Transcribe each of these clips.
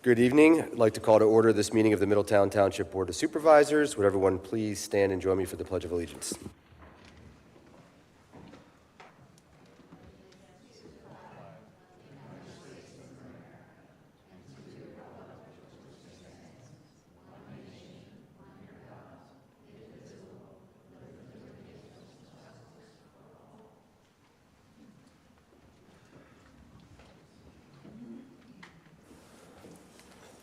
Good evening. I'd like to call to order this meeting of the Middletown Township Board of Supervisors. Would everyone please stand and join me for the Pledge of Allegiance?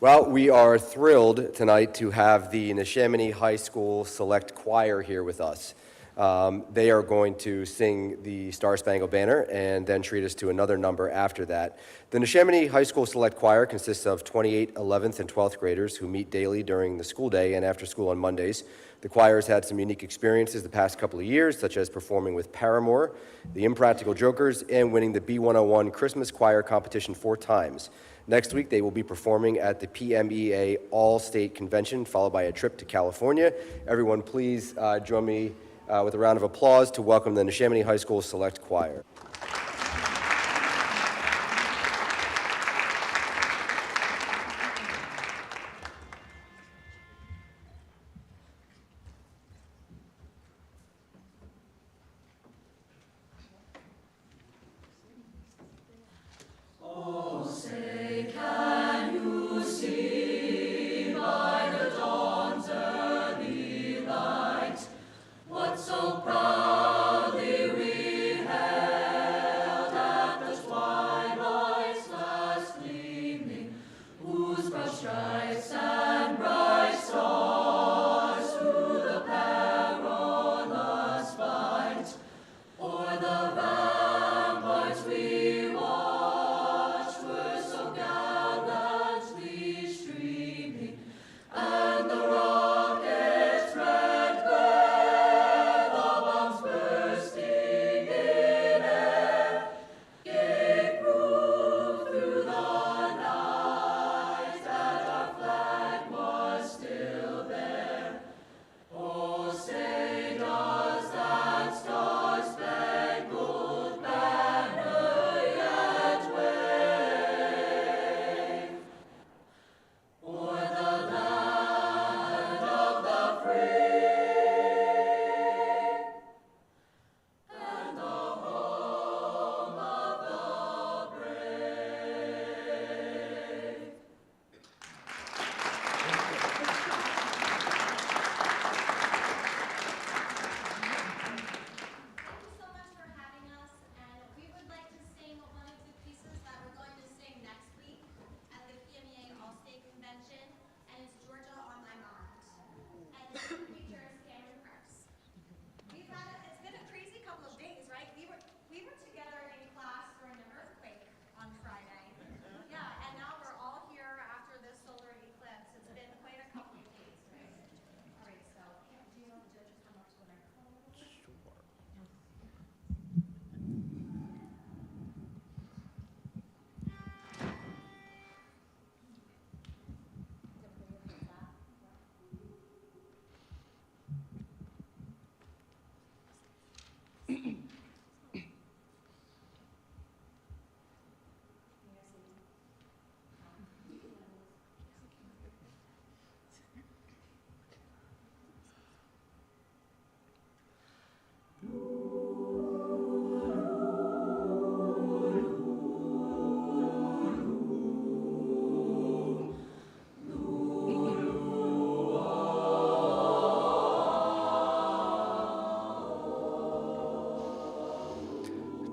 Well, we are thrilled tonight to have the Neshaminy High School Select Choir here with us. They are going to sing the Star Spangled Banner and then treat us to another number after that. The Neshaminy High School Select Choir consists of 28 11th and 12th graders who meet daily during the school day and after school on Mondays. The choir has had some unique experiences the past couple of years, such as performing with Paramore, the Impractical Jokers, and winning the B101 Christmas Choir competition 4 times. Next week, they will be performing at the PMEA All-State Convention, followed by a trip to California. Everyone, please join me with a round of applause to welcome the Neshaminy High School Select Choir.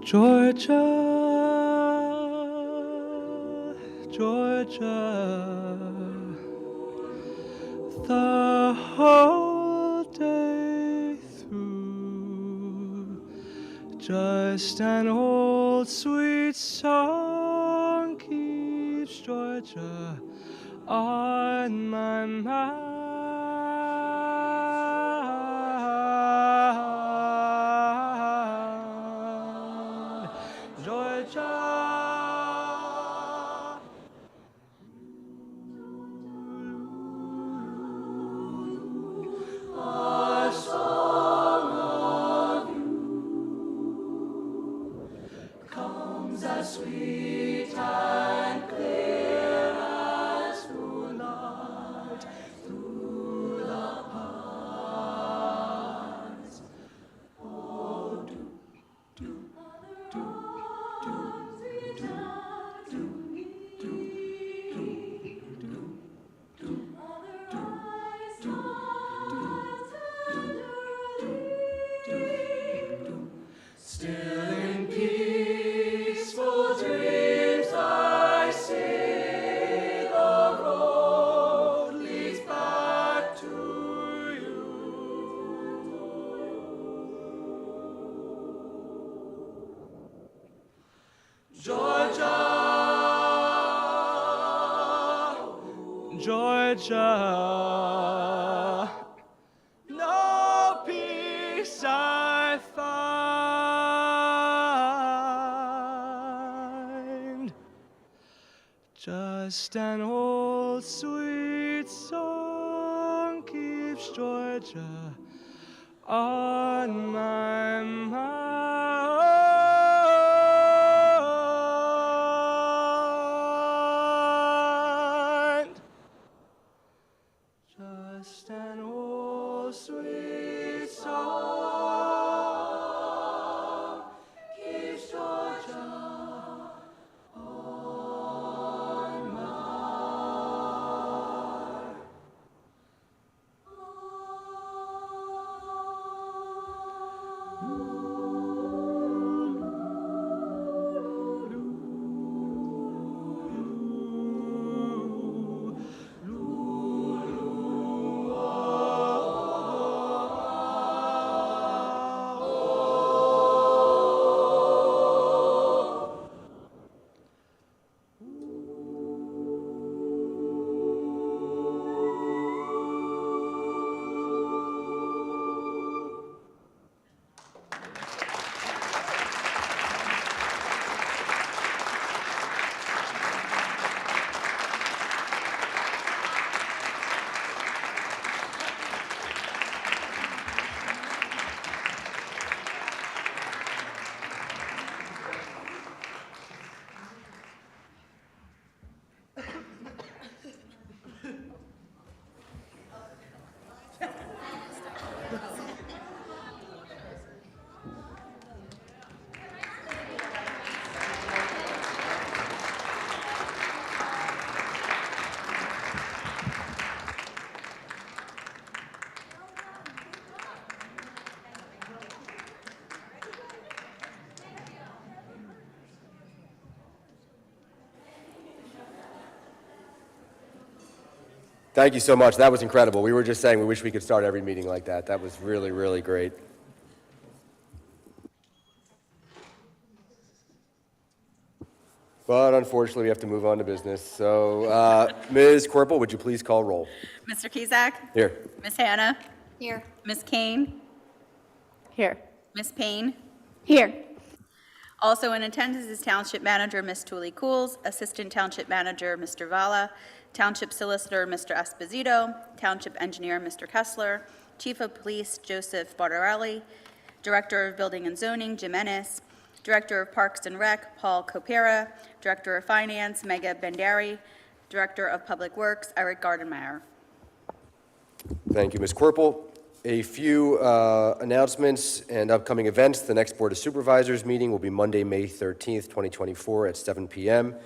Georgia, Georgia, the whole day through, just an old sweet song keeps Georgia on my mind. Sweet and clear as Georgia. No peace I find, just an old sweet song keeps Georgia on my mind. Just an old sweet song keeps Georgia on my Thank you so much. That was incredible. We were just saying we wish we could start every meeting like that. That was really, really great. But unfortunately, we have to move on to business. So, Ms. Corporal, would you please call roll? Mr. Cusack? Here. Ms. Hannah? Here. Ms. Kane? Here. Ms. Payne? Here. Also in attendance is Township Manager Ms. Tooley Cools, Assistant Township Manager Mr. Vala, Township Solicitor Mr. Esposito, Township Engineer Mr. Kessler, Chief of Police Joseph Bartarelli, Director of Building and Zoning Jim Ennis, Director of Parks and Rec Paul Copera, Director of Finance Mega Bendari, Director of Public Works Eric Gardenmeyer. Thank you, Ms. Corporal. A few announcements and upcoming events. The next Board of Supervisors meeting will be Monday, May 13th, 2024 at 7 p.m.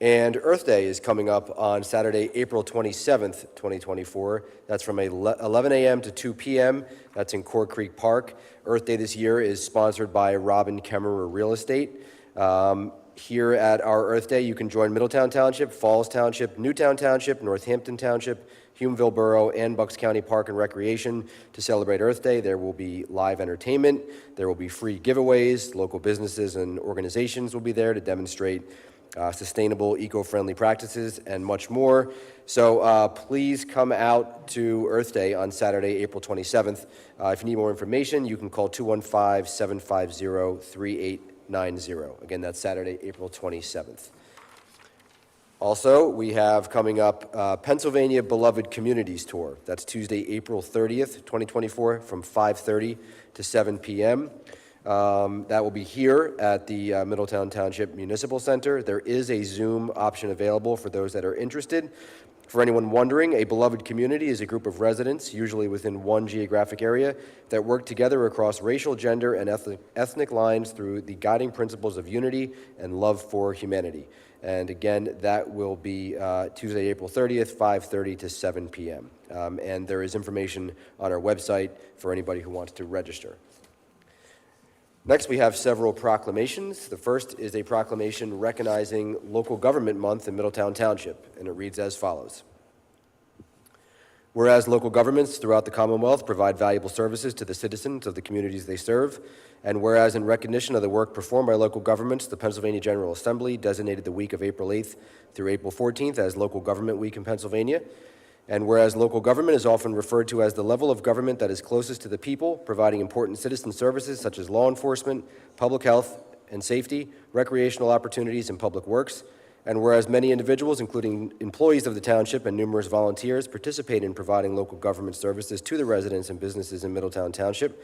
And Earth Day is coming up on Saturday, April 27th, 2024. That's from 11 a.m. to 2 p.m. That's in Core Creek Park. Earth Day this year is sponsored by Robin Kemmerer Real Estate. Here at our Earth Day, you can join Middletown Township, Falls Township, Newtown Township, Northampton Township, Humeville Borough, and Bucks County Park and Recreation to celebrate Earth Day. There will be live entertainment. There will be free giveaways. Local businesses and organizations will be there to demonstrate sustainable, eco-friendly practices, and much more. So please come out to Earth Day on Saturday, April 27th. If you need more information, you can call 215-750-3890. Again, that's Saturday, April 27th. Also, we have coming up Pennsylvania Beloved Communities Tour. That's Tuesday, April 30th, 2024, from 5:30 to 7 p.m. That will be here at the Middletown Township Municipal Center. There is a Zoom option available for those that are interested. For anyone wondering, a beloved community is a group of residents, usually within one geographic area, that work together across racial, gender, and ethnic lines through the guiding principles of unity and love for humanity. And again, that will be Tuesday, April 30th, 5:30 to 7 p.m. And there is information on our website for anybody who wants to register. Next, we have several proclamations. The first is a proclamation recognizing Local Government Month in Middletown Township, and it reads as follows. Whereas local governments throughout the Commonwealth provide valuable services to the citizens of the communities they serve, and whereas in recognition of the work performed by local governments, the Pennsylvania General Assembly designated the week of April 8th through April 14th as Local Government Week in Pennsylvania. And whereas local government is often referred to as the level of government that is closest to the people, providing important citizen services such as law enforcement, public health and safety, recreational opportunities, and public works. And whereas many individuals, including employees of the township and numerous volunteers, participate in providing local government services to the residents and businesses in Middletown Township.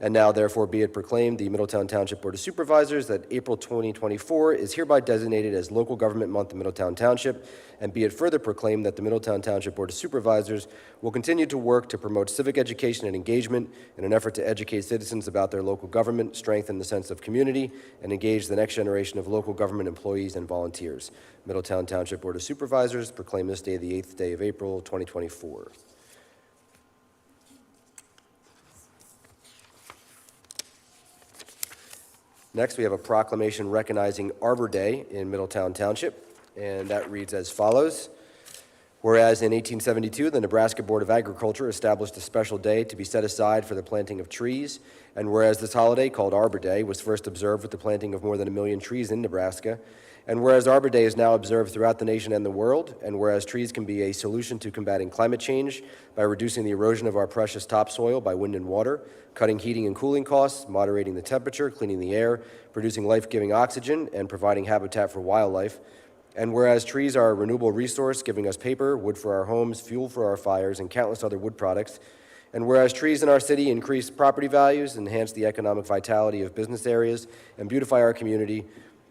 And now, therefore, be it proclaimed, the Middletown Township Board of Supervisors, that April 2024 is hereby designated as Local Government Month in Middletown Township, and be it further proclaimed that the Middletown Township Board of Supervisors will continue to work to promote civic education and engagement in an effort to educate citizens about their local government, strengthen the sense of community, and engage the next generation of local government employees and volunteers. Middletown Township Board of Supervisors proclaim this day the 8th day of April, 2024. Next, we have a proclamation recognizing Arbor Day in Middletown Township, and that reads as follows. Whereas in 1872, the Nebraska Board of Agriculture established a special day to be set aside for the planting of trees, and whereas this holiday, called Arbor Day, was first observed with the planting of more than 1 million trees in Nebraska, and whereas Arbor Day is now observed throughout the nation and the world, and whereas trees can be a solution to combating climate change by reducing the erosion of our precious topsoil by wind and water, cutting heating and cooling costs, moderating the temperature, cleaning the air, producing life-giving oxygen, and providing habitat for wildlife. And whereas trees are a renewable resource, giving us paper, wood for our homes, fuel for our fires, and countless other wood products. And whereas trees in our city increase property values, enhance the economic vitality of business areas, and beautify our community.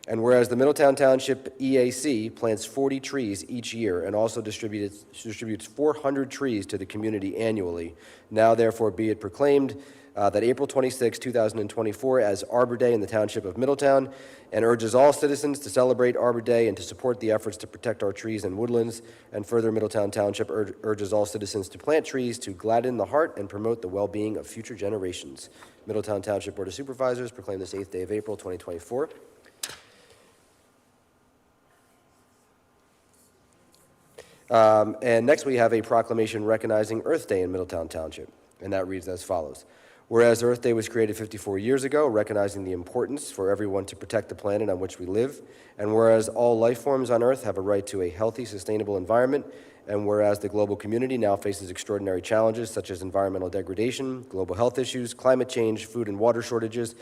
And whereas the Middletown Township EAC plants 40 trees each year and also distributes 400 trees to the community annually, now therefore be it proclaimed that April 26, 2024 as Arbor Day in the Township of Middletown, and urges all citizens to celebrate Arbor Day and to support the efforts to protect our trees and woodlands. And further, Middletown Township urges all citizens to plant trees to gladden the heart and promote the well-being of future generations. Middletown Township Board of Supervisors proclaim this 8th day of April, 2024. And next we have a proclamation recognizing Earth Day in Middletown Township, and that reads as follows. Whereas Earth Day was created 54 years ago, recognizing the importance for everyone to protect the planet on which we live, and whereas all life forms on Earth have a right to a healthy, sustainable environment, and whereas the global community now faces extraordinary challenges such as environmental degradation, global health issues, climate change, food and water shortages,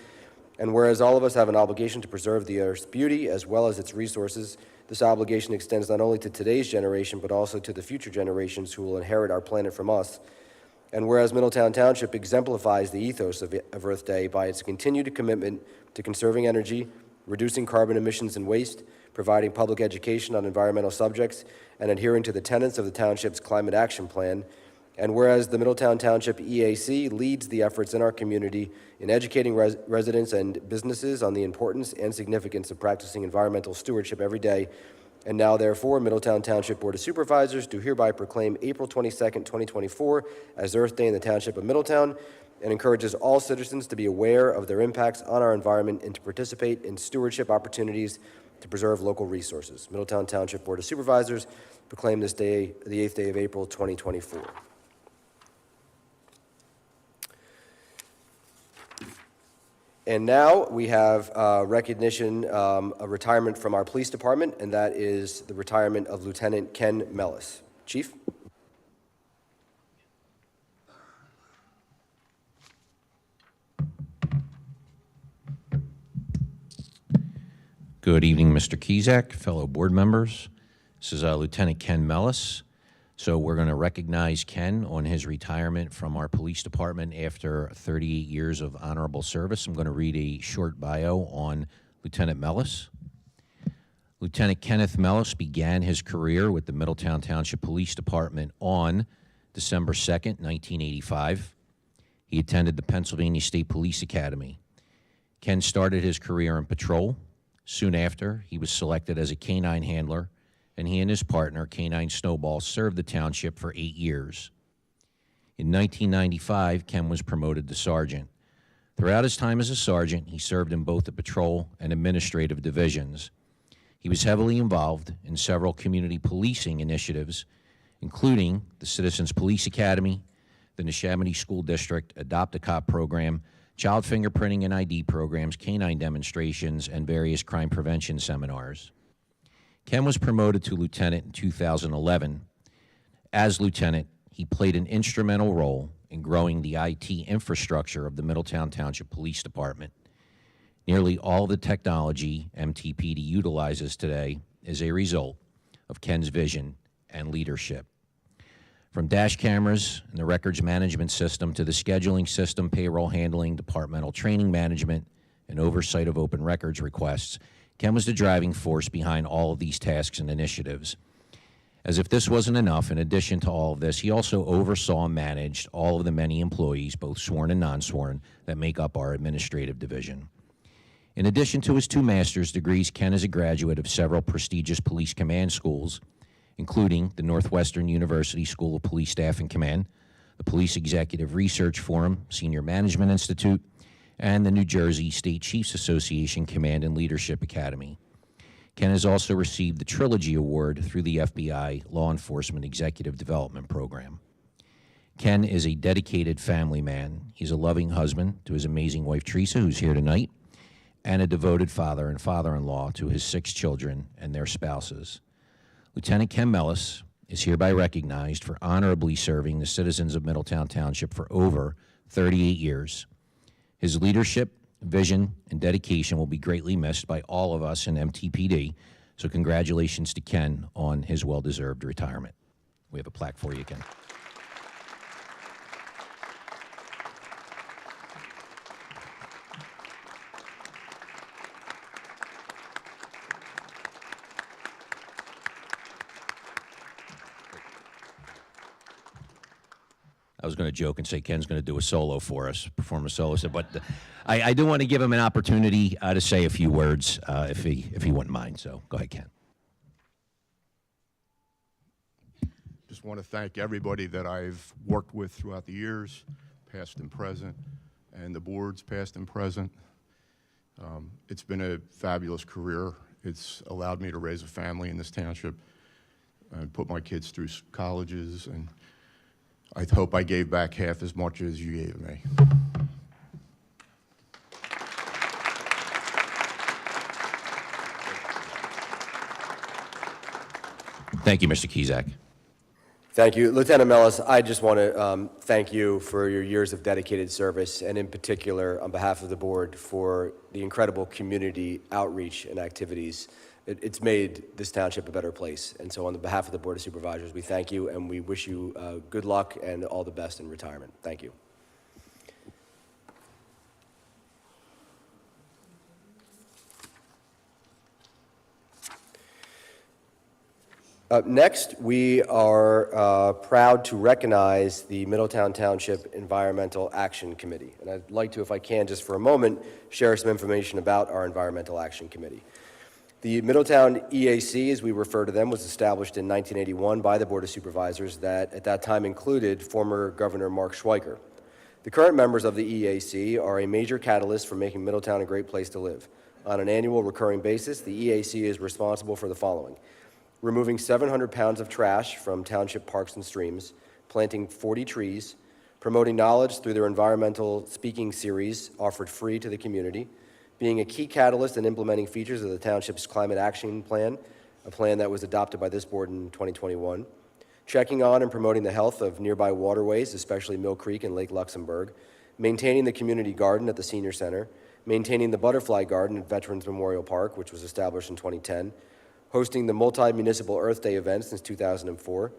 and whereas all of us have an obligation to preserve the Earth's beauty as well as its resources, this obligation extends not only to today's generation, but also to the future generations who will inherit our planet from us. And whereas Middletown Township exemplifies the ethos of Earth Day by its continued commitment to conserving energy, reducing carbon emissions and waste, providing public education on environmental subjects, and adhering to the tenets of the township's climate action plan. And whereas the Middletown Township EAC leads the efforts in our community in educating residents and businesses on the importance and significance of practicing environmental stewardship every day. And now, therefore, Middletown Township Board of Supervisors do hereby proclaim April 22nd, 2024 as Earth Day in the Township of Middletown, and encourages all citizens to be aware of their impacts on our environment and to participate in stewardship opportunities to preserve local resources. Middletown Township Board of Supervisors proclaim this day the 8th day of April, 2024. And now we have recognition, a retirement from our police department, and that is the retirement of Lieutenant Ken Mellis. Chief? Good evening, Mr. Kizak, fellow board members. This is Lieutenant Ken Mellis. So we're going to recognize Ken on his retirement from our police department after 38 years of honorable service. I'm going to read a short bio on Lieutenant Mellis. Lieutenant Kenneth Mellis began his career with the Middletown Township Police Department on December 2nd, 1985. He attended the Pennsylvania State Police Academy. Ken started his career in patrol. Soon after, he was selected as a canine handler, and he and his partner, Canine Snowball, served the township for 8 years. In 1995, Ken was promoted to sergeant. Throughout his time as a sergeant, he served in both the patrol and administrative divisions. He was heavily involved in several community policing initiatives, including the Citizens Police Academy, the Neshaminy School District Adopt-A-Cop program, child fingerprinting and ID programs, canine demonstrations, and various crime prevention seminars. Ken was promoted to lieutenant in 2011. As lieutenant, he played an instrumental role in growing the IT infrastructure of the Middletown Township Police Department. Nearly all the technology MTPD utilizes today is a result of Ken's vision and leadership. From dash cameras and the records management system to the scheduling system, payroll handling, departmental training management, and oversight of open records requests, Ken was the driving force behind all of these tasks and initiatives. As if this wasn't enough, in addition to all of this, he also oversaw and managed all of the many employees, both sworn and non-sworn, that make up our administrative division. In addition to his 2 master's degrees, Ken is a graduate of several prestigious police command schools, including the Northwestern University School of Police Staff and Command, the Police Executive Research Forum Senior Management Institute, and the New Jersey State Chiefs Association Command and Leadership Academy. Ken has also received the Trilogy Award through the FBI Law Enforcement Executive Development Program. Ken is a dedicated family man. He's a loving husband to his amazing wife, Teresa, who's here tonight, and a devoted father and father-in-law to his 6 children and their spouses. Lieutenant Ken Mellis is hereby recognized for honorably serving the citizens of Middletown Township for over 38 years. His leadership, vision, and dedication will be greatly missed by all of us in MTPD, so congratulations to Ken on his well-deserved retirement. We have a plaque for you, Ken. I was going to joke and say Ken's going to do a solo for us, perform a solo, but I do want to give him an opportunity to say a few words if he wouldn't mind. So go ahead, Ken. Just want to thank everybody that I've worked with throughout the years, past and present, and the boards, past and present. It's been a fabulous career. It's allowed me to raise a family in this township and put my kids through colleges, and I hope I gave back half as much as you gave me. Thank you, Mr. Kizak. Thank you. Lieutenant Mellis, I just want to thank you for your years of dedicated service, and in particular, on behalf of the board, for the incredible community outreach and activities. It's made this township a better place. And so on the behalf of the Board of Supervisors, we thank you, and we wish you good luck and all the best in retirement. Thank you. Next, we are proud to recognize the Middletown Township Environmental Action Committee. And I'd like to, if I can, just for a moment, share some information about our Environmental Action Committee. The Middletown EAC, as we refer to them, was established in 1981 by the Board of Supervisors that at that time included former Governor Mark Schweiker. The current members of the EAC are a major catalyst for making Middletown a great place to live. On an annual recurring basis, the EAC is responsible for the following: removing 700 pounds of trash from township parks and streams, planting 40 trees, promoting knowledge through their environmental speaking series offered free to the community, being a key catalyst in implementing features of the township's climate action plan, a plan that was adopted by this board in 2021, checking on and promoting the health of nearby waterways, especially Mill Creek and Lake Luxembourg, maintaining the community garden at the senior center, maintaining the butterfly garden at Veterans Memorial Park, which was established in 2010, hosting the multi-municipal Earth Day event since 2004,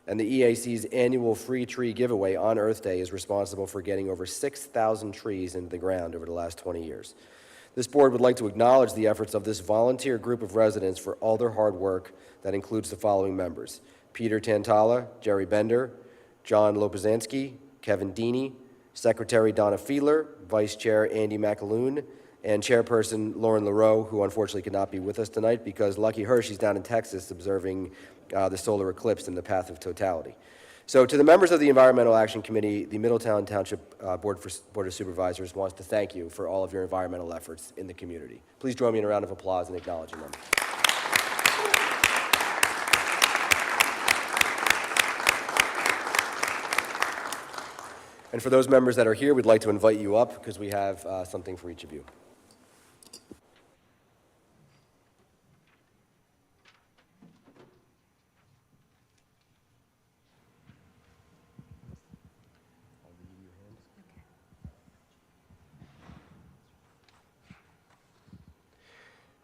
and the EAC's annual free tree giveaway on Earth Day is responsible for getting over 6,000 trees into the ground over the last 20 years. This board would like to acknowledge the efforts of this volunteer group of residents for all their hard work that includes the following members: Peter Tantala, Jerry Bender, John Lopazansky, Kevin Deeney, Secretary Donna Fiedler, Vice Chair Andy McAloon, and Chairperson Lauren LaRoe, who unfortunately could not be with us tonight because lucky her, she's down in Texas observing the solar eclipse in the path of totality. So to the members of the Environmental Action Committee, the Middletown Township Board of Supervisors wants to thank you for all of your environmental efforts in the community. Please join me in a round of applause in acknowledging them. And for those members that are here, we'd like to invite you up because we have something for each of you.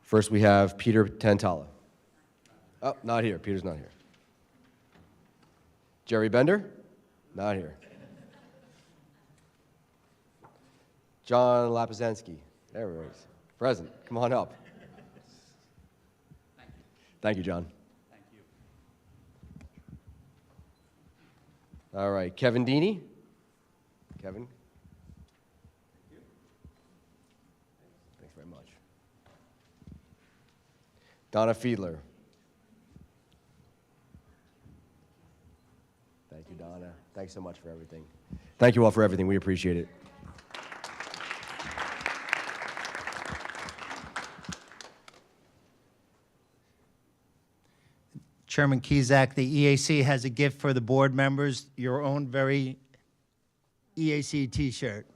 First, we have Peter Tantala. Oh, not here. Peter's not here. Jerry Bender? Not here. John Lapizensky. There he is. Present. Come on up. Thank you, John. Thank you. All right. Kevin Deeney? Kevin? Thanks very much. Donna Fiedler. Thank you, Donna. Thanks so much for everything. Thank you all for everything. We appreciate it. Chairman Kizak, the EAC has a gift for the board members, your own very EAC t-shirt.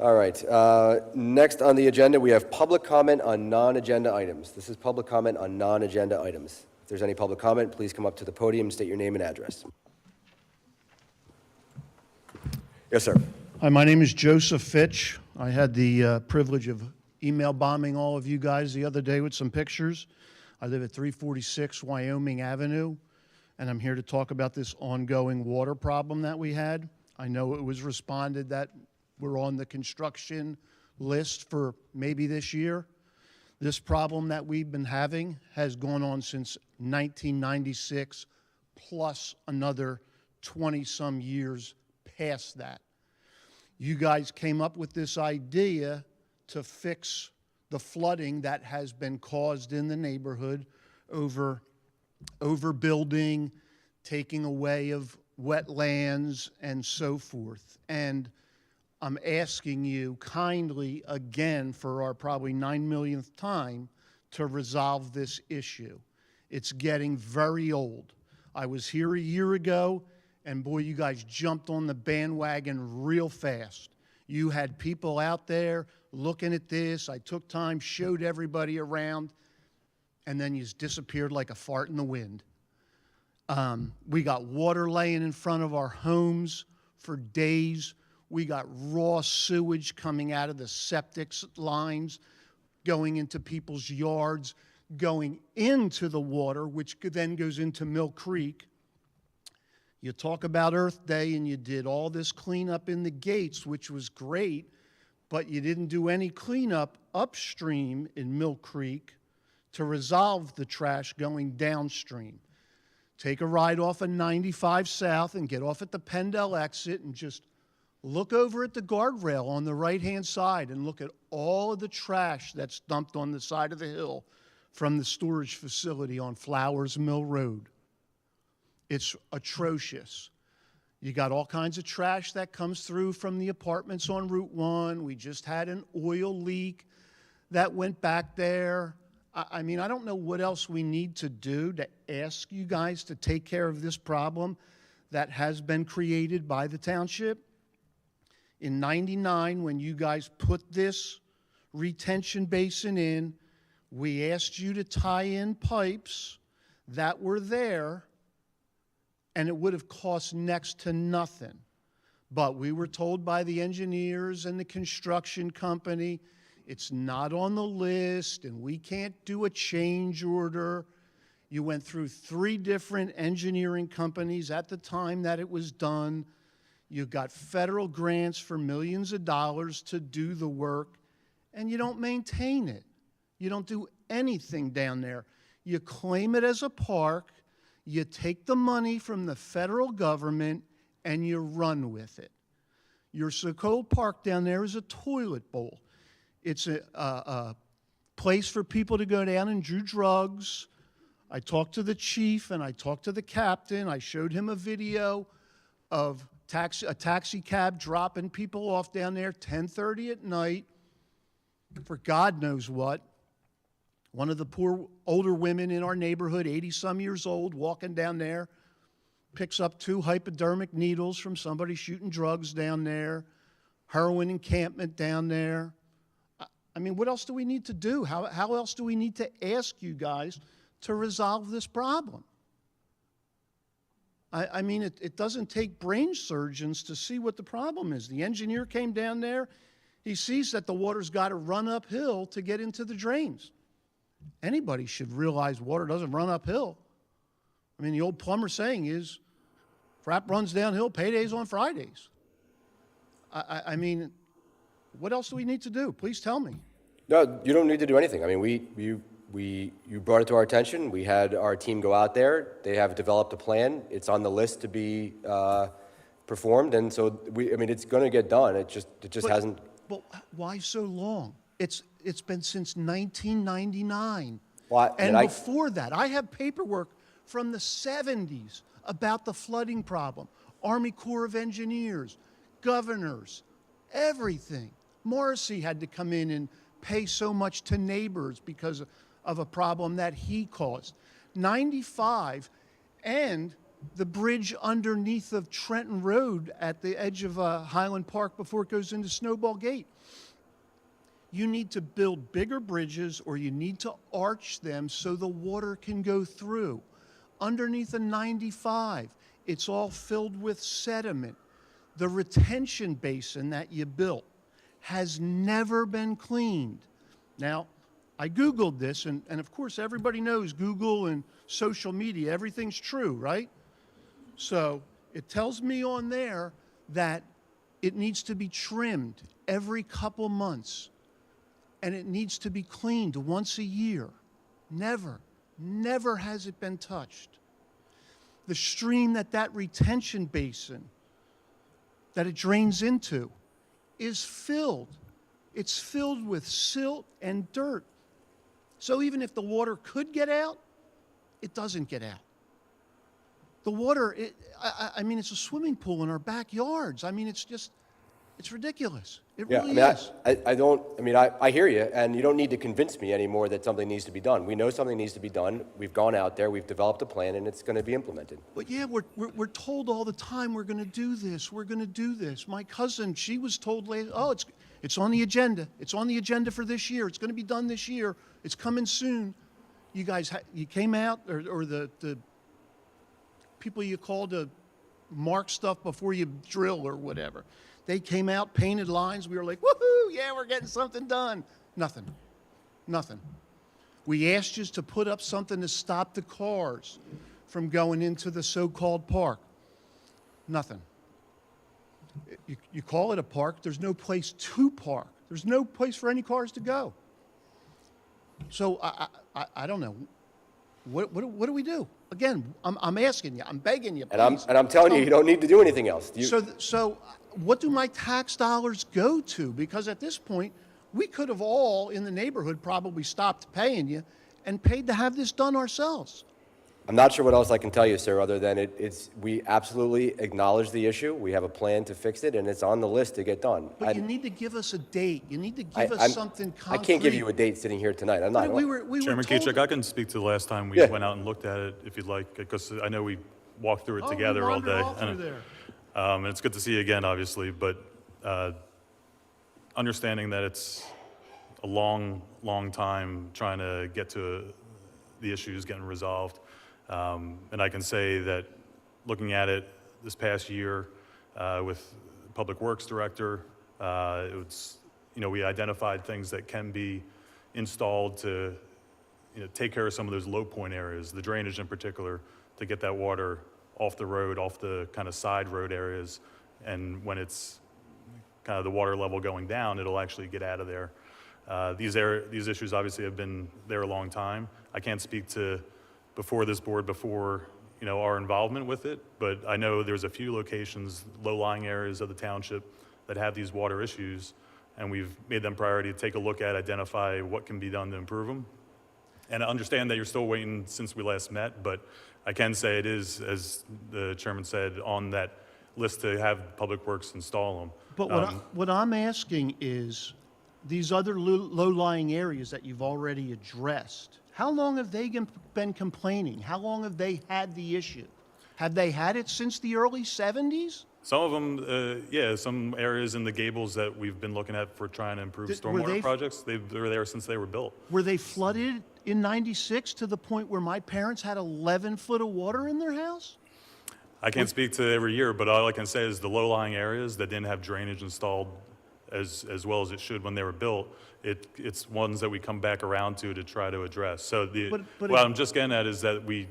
All right. Next on the agenda, we have public comment on non-agenda items. This is public comment on non-agenda items. If there's any public comment, please come up to the podium, state your name and address. Yes, sir. Hi, my name is Joseph Fitch. I had the privilege of email bombing all of you guys the other day with some pictures. I live at 346 Wyoming Avenue, and I'm here to talk about this ongoing water problem that we had. I know it was responded that we're on the construction list for maybe this year. This problem that we've been having has gone on since 1996, plus another 20-some years past that. You guys came up with this idea to fix the flooding that has been caused in the neighborhood over overbuilding, taking away of wetlands, and so forth. And I'm asking you kindly again for our probably 9 millionth time to resolve this issue. It's getting very old. I was here a year ago, and boy, you guys jumped on the bandwagon real fast. You had people out there looking at this. I took time, showed everybody around, and then you just disappeared like a fart in the wind. We got water laying in front of our homes for days. We got raw sewage coming out of the septic lines, going into people's yards, going into the water, which then goes into Mill Creek. You talk about Earth Day, and you did all this cleanup in the gates, which was great, but you didn't do any cleanup upstream in Mill Creek to resolve the trash going downstream. Take a ride off of 95 South and get off at the Pendle exit and just look over at the guardrail on the right-hand side and look at all of the trash that's dumped on the side of the hill from the storage facility on Flowers Mill Road. It's atrocious. You got all kinds of trash that comes through from the apartments on Route 1. We just had an oil leak that went back there. I mean, I don't know what else we need to do to ask you guys to take care of this problem that has been created by the township. In '99, when you guys put this retention basin in, we asked you to tie in pipes that were there, and it would have cost next to nothing. But we were told by the engineers and the construction company, it's not on the list, and we can't do a change order. You went through 3 different engineering companies at the time that it was done. You got federal grants for millions of dollars to do the work, and you don't maintain it. You don't do anything down there. You claim it as a park, you take the money from the federal government, and you run with it. Your so-called park down there is a toilet bowl. It's a place for people to go down and do drugs. I talked to the chief and I talked to the captain. I showed him a video of a taxi cab dropping people off down there 10:30 at night for God knows what. One of the poor older women in our neighborhood, 80-some years old, walking down there, picks up 2 hypodermic needles from somebody shooting drugs down there, heroin encampment down there. I mean, what else do we need to do? How else do we need to ask you guys to resolve this problem? I mean, it doesn't take brain surgeons to see what the problem is. The engineer came down there. He sees that the water's got to run uphill to get into the drains. Anybody should realize water doesn't run uphill. I mean, the old plumber saying is, crap runs downhill, paydays on Fridays. I mean, what else do we need to do? Please tell me. No, you don't need to do anything. I mean, you brought it to our attention. We had our team go out there. They have developed a plan. It's on the list to be performed, and so I mean, it's going to get done. It just hasn't. But why so long? It's been since 1999. Well, and before that, I have paperwork from the 70s about the flooding problem. Army Corps of Engineers, governors, everything. Morrissey had to come in and pay so much to neighbors because of a problem that he caused. 95, and the bridge underneath of Trenton Road at the edge of Highland Park before it goes into Snowball Gate. You need to build bigger bridges, or you need to arch them so the water can go through. Underneath the 95, it's all filled with sediment. The retention basin that you built has never been cleaned. Now, I Googled this, and of course everybody knows Google and social media, everything's true, right? So it tells me on there that it needs to be trimmed every couple months, and it needs to be cleaned once a year. Never has it been touched. The stream that retention basin that it drains into is filled. It's filled with silt and dirt. So even if the water could get out, it doesn't get out. The water, I mean, it's a swimming pool in our backyards. I mean, it's ridiculous. It really is. I hear you, and you don't need to convince me anymore that something needs to be done. We know something needs to be done. We've gone out there, we've developed a plan, and it's going to be implemented. But yeah, we're told all the time we're going to do this. We're going to do this. My cousin, she was told later, oh, it's on the agenda. It's on the agenda for this year. It's going to be done this year. It's coming soon. You guys, you came out, or the people you call to mark stuff before you drill or whatever. They came out, painted lines. We were like, woohoo, yeah, we're getting something done. Nothing. We asked you to put up something to stop the cars from going into the so-called park. Nothing. You call it a park, there's no place to park. There's no place for any cars to go. So I don't know. What do we do? Again, I'm asking you, I'm begging you, please. And I'm telling you, you don't need to do anything else. So what do my tax dollars go to? Because at this point, we could have all in the neighborhood probably stopped paying you and paid to have this done ourselves. I'm not sure what else I can tell you, sir, other than we absolutely acknowledge the issue. We have a plan to fix it, and it's on the list to get done. But you need to give us a date. You need to give us something concrete. I can't give you a date sitting here tonight. I'm not. Chairman Kachuk, I can speak to the last time we went out and looked at it, if you'd like, because I know we walked through it together all day. And it's good to see you again, obviously, but understanding that it's a long time trying to get to the issues getting resolved. And I can say that looking at it this past year with Public Works Director, we identified things that can be installed to take care of some of those low point areas, the drainage in particular, to get that water off the road, off the kind of side road areas. And when it's kind of the water level going down, it'll actually get out of there. These issues obviously have been there a long time. I can't speak to before this board, before our involvement with it, but I know there's a few locations, low-lying areas of the township that have these water issues, and we've made them priority to take a look at, identify what can be done to improve them. And I understand that you're still waiting since we last met, but I can say it is, as the chairman said, on that list to have Public Works install them. But what I'm asking is, these other low-lying areas that you've already addressed, how long have they been complaining? How long have they had the issue? Have they had it since the early 70s? Some of them, yeah, some areas in the Gables that we've been looking at for trying to improve Were they- stormwater projects, they were there since they were built. Were they flooded in 96 to the point where my parents had 11 foot of water in their house? I can't speak to every year, but all I can say is the low-lying areas that didn't have drainage installed as well as it should when they were built, it's ones that we come back around to try to address. So But what I'm just getting at is that we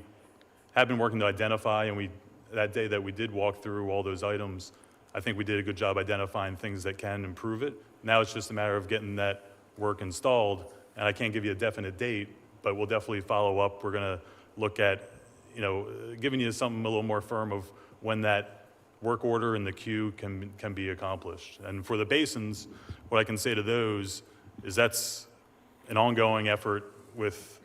have been working to identify, and that day that we did walk through all those items, I think we did a good job identifying things that can improve it. Now it's just a matter of getting that work installed, and I can't give you a definite date, but we'll definitely follow up. We're gonna look at, giving you something a little more firm of when that work order and the queue can be accomplished. And for the basins, what I can say to those is that's an ongoing effort with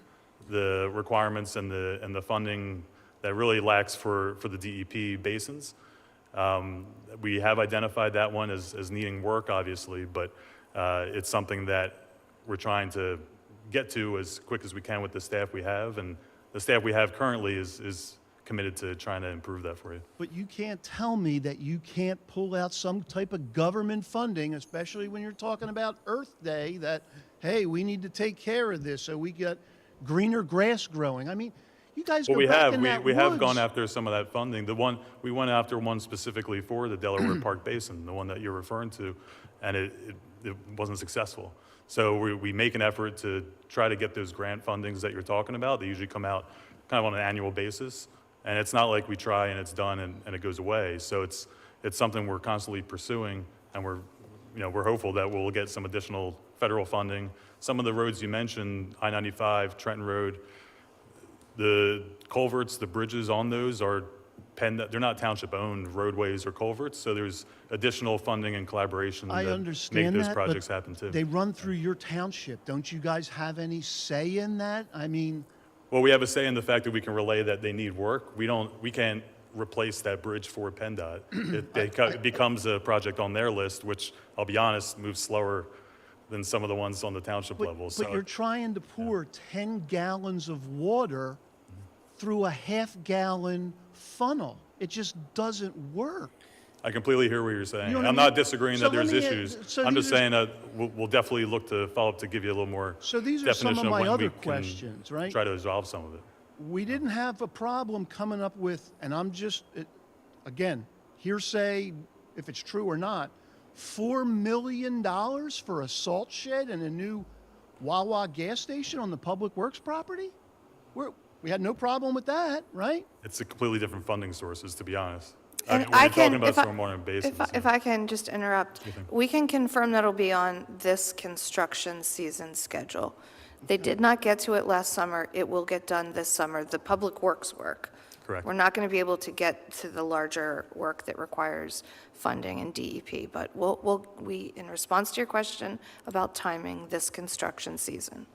the requirements and the funding that really lacks for the DEP basins. We have identified that one as needing work, obviously, but it's something that we're trying to get to as quick as we can with the staff we have, and the staff we have currently is committed to trying to improve that for you. But you can't tell me that you can't pull out some type of government funding, especially when you're talking about Earth Day, that, hey, we need to take care of this so we get greener grass growing. I mean, you guys go Well, back in that we have woods. gone after some of that funding. We went after one specifically for the Delaware Park Basin, the one that you're referring to, and it wasn't successful. So we make an effort to try to get those grant fundings that you're talking about. They usually come out kind of on an annual basis, and it's not like we try and it's done and it goes away. So it's something we're constantly pursuing, and we're hopeful that we'll get some additional federal funding. Some of the roads you mentioned, I-95, Trenton Road, the culverts, the bridges on those they're not township-owned roadways or culverts, so there's additional funding and collaboration I that understand make those that, projects but happen too. they run through your township. Don't you guys have any say in that? I mean, Well, we have a say in the fact that we can relay that they need work. We can't replace that bridge for PennDOT. It becomes a project on their list, which, I'll be honest, moves slower than some of the ones on the township level. but you're trying to pour 10 gallons of water through a half-gallon funnel. It just doesn't work. I completely hear what you're saying. You know what I'm I mean? not disagreeing So that there's let me, issues. so I'm these just are- saying that we'll definitely look to follow up to give you a little more So these are some definition of my when other we can questions, right? try to resolve some of it. We didn't have a problem coming up with, and I'm just, again, hearsay, if it's true or not, $4 million for a salt shed and a new Wawa gas station on the Public Works property? We had no problem with that, right? It's a completely different funding sources, to be honest. And We're talking about stormwater basins. if I can just interrupt, we can confirm that'll be on this construction season schedule. They did not get to it last summer. It will get done this summer, the public works work. Correct. We're not going to be able to get to the larger work that requires funding and DEP, but we, in response to your question about timing, this construction season.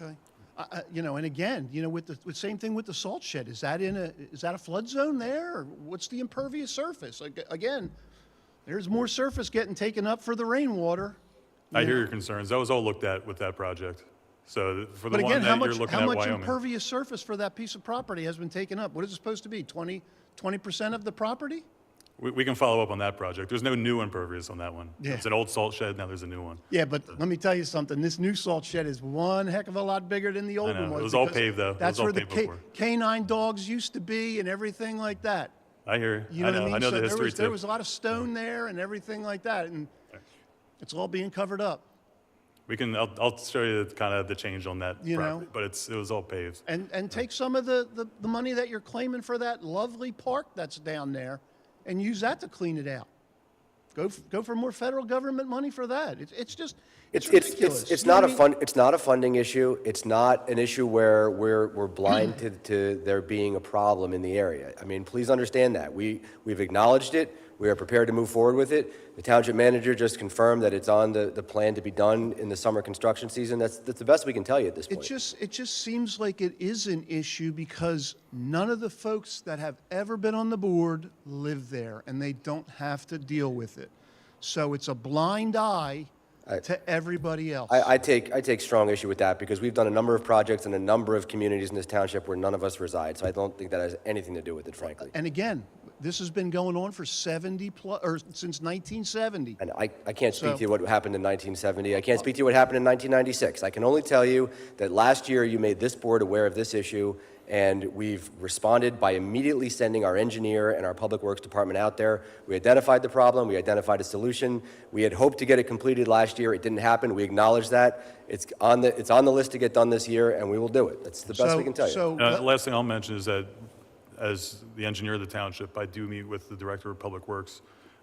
Okay. And again, with the same thing with the salt shed, is that a flood zone there? Or what's the impervious surface? Again, there's more surface getting taken up for the rainwater. I hear your concerns. That was all looked at with that project. So for the But one again, that you're looking how at much Wyoming. impervious surface for that piece of property has been taken up? What is it supposed to be, 20% of the property? We can follow up on that project. There's no new impervious on that one. Yeah. It's an old salt shed, now there's a new one. Yeah, but let me tell you something. This new salt shed is one heck of a lot bigger than the old know. one was. It was all because paved, though. It That's was all where the paved before. canine dogs used to be and everything like that. I hear you. You know what I mean? I know So the history there too. was a lot of stone there and everything like that, and it's all being covered up. I'll show you kind of the change on that You property, know? but it was all paved. And take some of the money that you're claiming for that lovely park that's down there and use that to clean it out. Go for more federal government money for that. It's just, it's ridiculous. It's You know not what I mean? it's not a funding issue. It's not an issue where we're blind to there being a problem in the area. I mean, please understand that. We've acknowledged it. We are prepared to move forward with it. The township manager just confirmed that it's on the plan to be done in the summer construction season. That's the best we can tell you at this point. It just seems like it is an issue because none of the folks that have ever been on the board live there, and they don't have to deal with it. So it's a blind eye to everybody else. I take strong issue with that because we've done a number of projects in a number of communities in this township where none of us reside. So I don't think that has anything to do with it, frankly. And again, this has been going on for 70 plus, or since 1970. And I can't speak So- to you what happened in 1970. I can't speak to you what happened in 1996. I can only tell you that last year you made this board aware of this issue, and we've responded by immediately sending our engineer and our public works department out there. We identified the problem. We identified a solution. We had hoped to get it completed last year. It didn't happen. We acknowledge that. It's on the list to get done this year, and we will do it. That's the best we can tell you. The last thing I'll mention is that as the engineer of the township, I do meet with the director of public works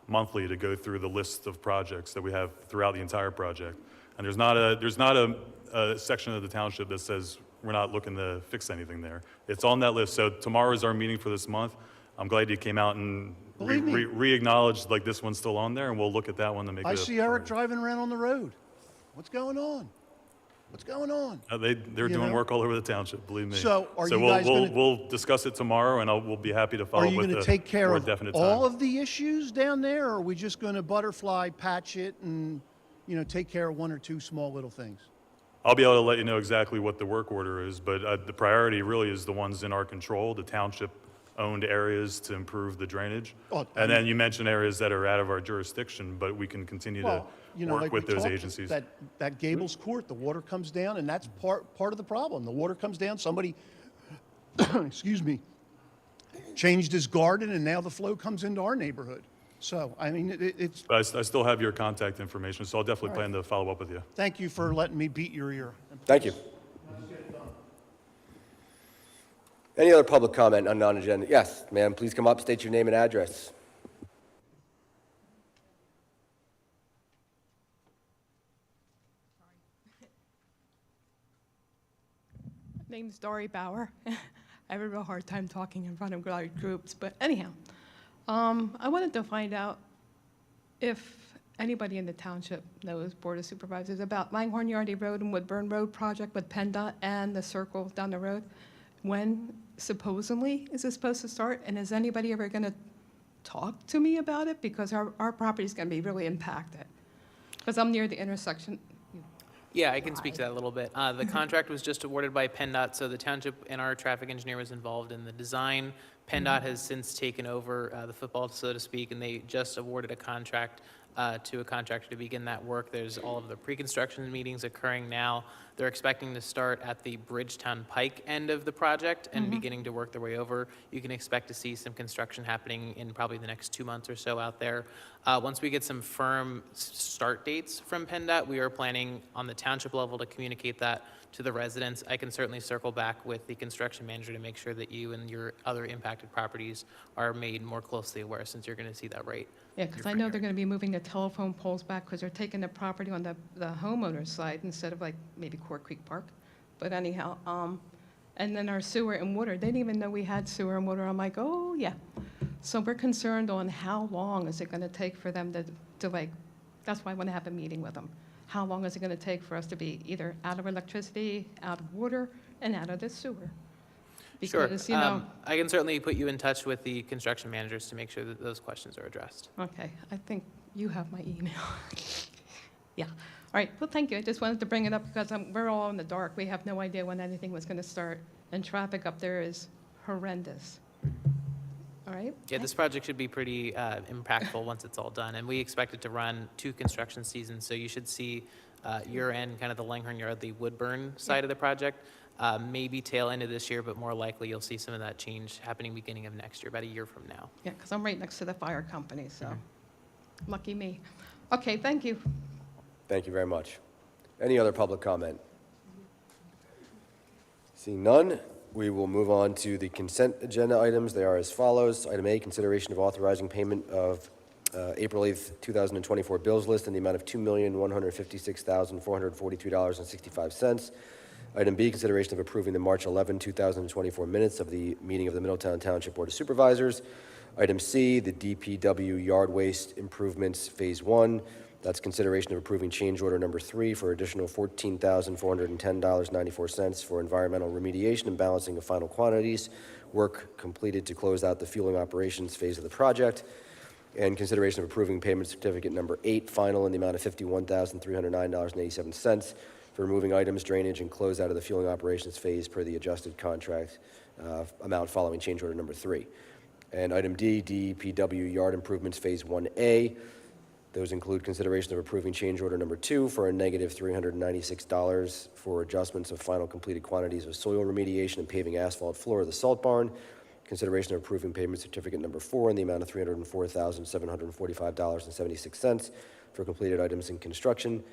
monthly to go through the list of projects that we have throughout the entire project. And there's not a section of the township that says we're not looking to fix anything there. It's on that list. So tomorrow is our meeting for this month. I'm glad you came out and Believe me. re-acknowledged like this one's still on there, and we'll look at that one to make it. I see Eric driving around on the road. What's going on? What's going on? They're You doing know? work all over the township, believe me. So are you we'll, guys gonna- we'll discuss it tomorrow, and we'll be happy to follow Are up you with going a to take care more of definite all time. of the issues down there, or are we just going to butterfly patch it and, take care of one or two small little things? I'll be able to let you know exactly what the work order is, but the priority really is the ones in our control, the township-owned areas to improve the drainage. Oh, And then you mentioned areas that are out of our jurisdiction, but we can continue to Well, work like with we those talked, agencies. That Gables Court, the water comes down, and that's part of the problem. The water comes down, somebody, excuse me, changed his garden, and now the flow comes into our neighborhood. So, I mean, it's, But I still have your contact information, so I'll definitely plan to follow up with you. thank you for letting me beat your ear. Thank you. Any other public comment on non-agenda? Yes, ma'am, please come up, state your name and address. Name's Dory Bauer. I have a real hard time talking in front of large groups, but anyhow, I wanted to find out if anybody in the township knows, Board of Supervisors, about Langhorne Yardy Road and Woodburn Road project with PennDOT and the circle down the road. When supposedly is it supposed to start, and is anybody ever going to talk to me about it? Because our property is going to be really impacted. Because I'm near the intersection. Yeah, I can speak to that a little bit. The contract was just awarded by PennDOT, so the township and our traffic engineer was involved in the design. PennDOT has since taken over the football, so to speak, and they just awarded a contract to a contractor to begin that work. There's all of the pre-construction meetings occurring now. They're expecting to start at the Bridgetown Pike end of the project and beginning to work their way over. You can expect to see some construction happening in probably the next 2 months or so out there. Once we get some firm start dates from PennDOT, we are planning on the township level to communicate that to the residents. I can certainly circle back with the construction manager to make sure that you and your other impacted properties are made more closely aware, since you're going to see that right. Yeah, because I know they're going to be moving the telephone poles back because they're taking the property on the homeowner's side instead of like maybe Court Creek Park. But anyhow, and then our sewer and water, they didn't even know we had sewer and water. I'm like, oh, yeah. So we're concerned on how long is it going to take for them to like, that's why I want to have a meeting with them. How long is it going to take for us to be either out of electricity, out of water, and out of the sewer? Sure. Because, you know, I can certainly put you in touch with the construction managers to make sure that those questions are addressed. okay, I think you have my email. Yeah. All right, well, thank you. I just wanted to bring it up because we're all in the dark. We have no idea when anything was going to start, and traffic up there is horrendous. All right? Yeah, this project should be pretty impactful once it's all done, and we expect it to run 2 construction seasons, so you should see your end, kind of the Langhorne Yard, the Woodburn side of the project, maybe tail end of this year, but more likely you'll see some of that change happening beginning of next year, about a year from now. Yeah, because I'm right next to the fire company, so lucky me. Okay, thank you. Thank you very much. Any other public comment? Seeing none, we will move on to the consent agenda items. They are as follows. Item A, consideration of authorizing payment of April 8th, 2024 bills list in the amount of $2,156,443.65. Item B, consideration of approving the March 11, 2024 minutes of the meeting of the Middletown Township Board of Supervisors. Item C, the DPW Yard Waste Improvements Phase 1. That's consideration of approving change order number 3 for additional $14,410.94 for environmental remediation and balancing of final quantities. Work completed to close out the fueling operations phase of the project. And consideration of approving payment certificate number 8, final, in the amount of $51,309.87 for removing items, drainage, and close out of the fueling operations phase per the adjusted contract amount following change order number 3. And item D, DPW Yard Improvements Phase 1A. Those include consideration of approving change order number 2 for a negative $396 for adjustments of final completed quantities of soil remediation and paving asphalt floor of the salt barn. Consideration of approving payment certificate number 4 in the amount of $304,745.76 for completed items in construction.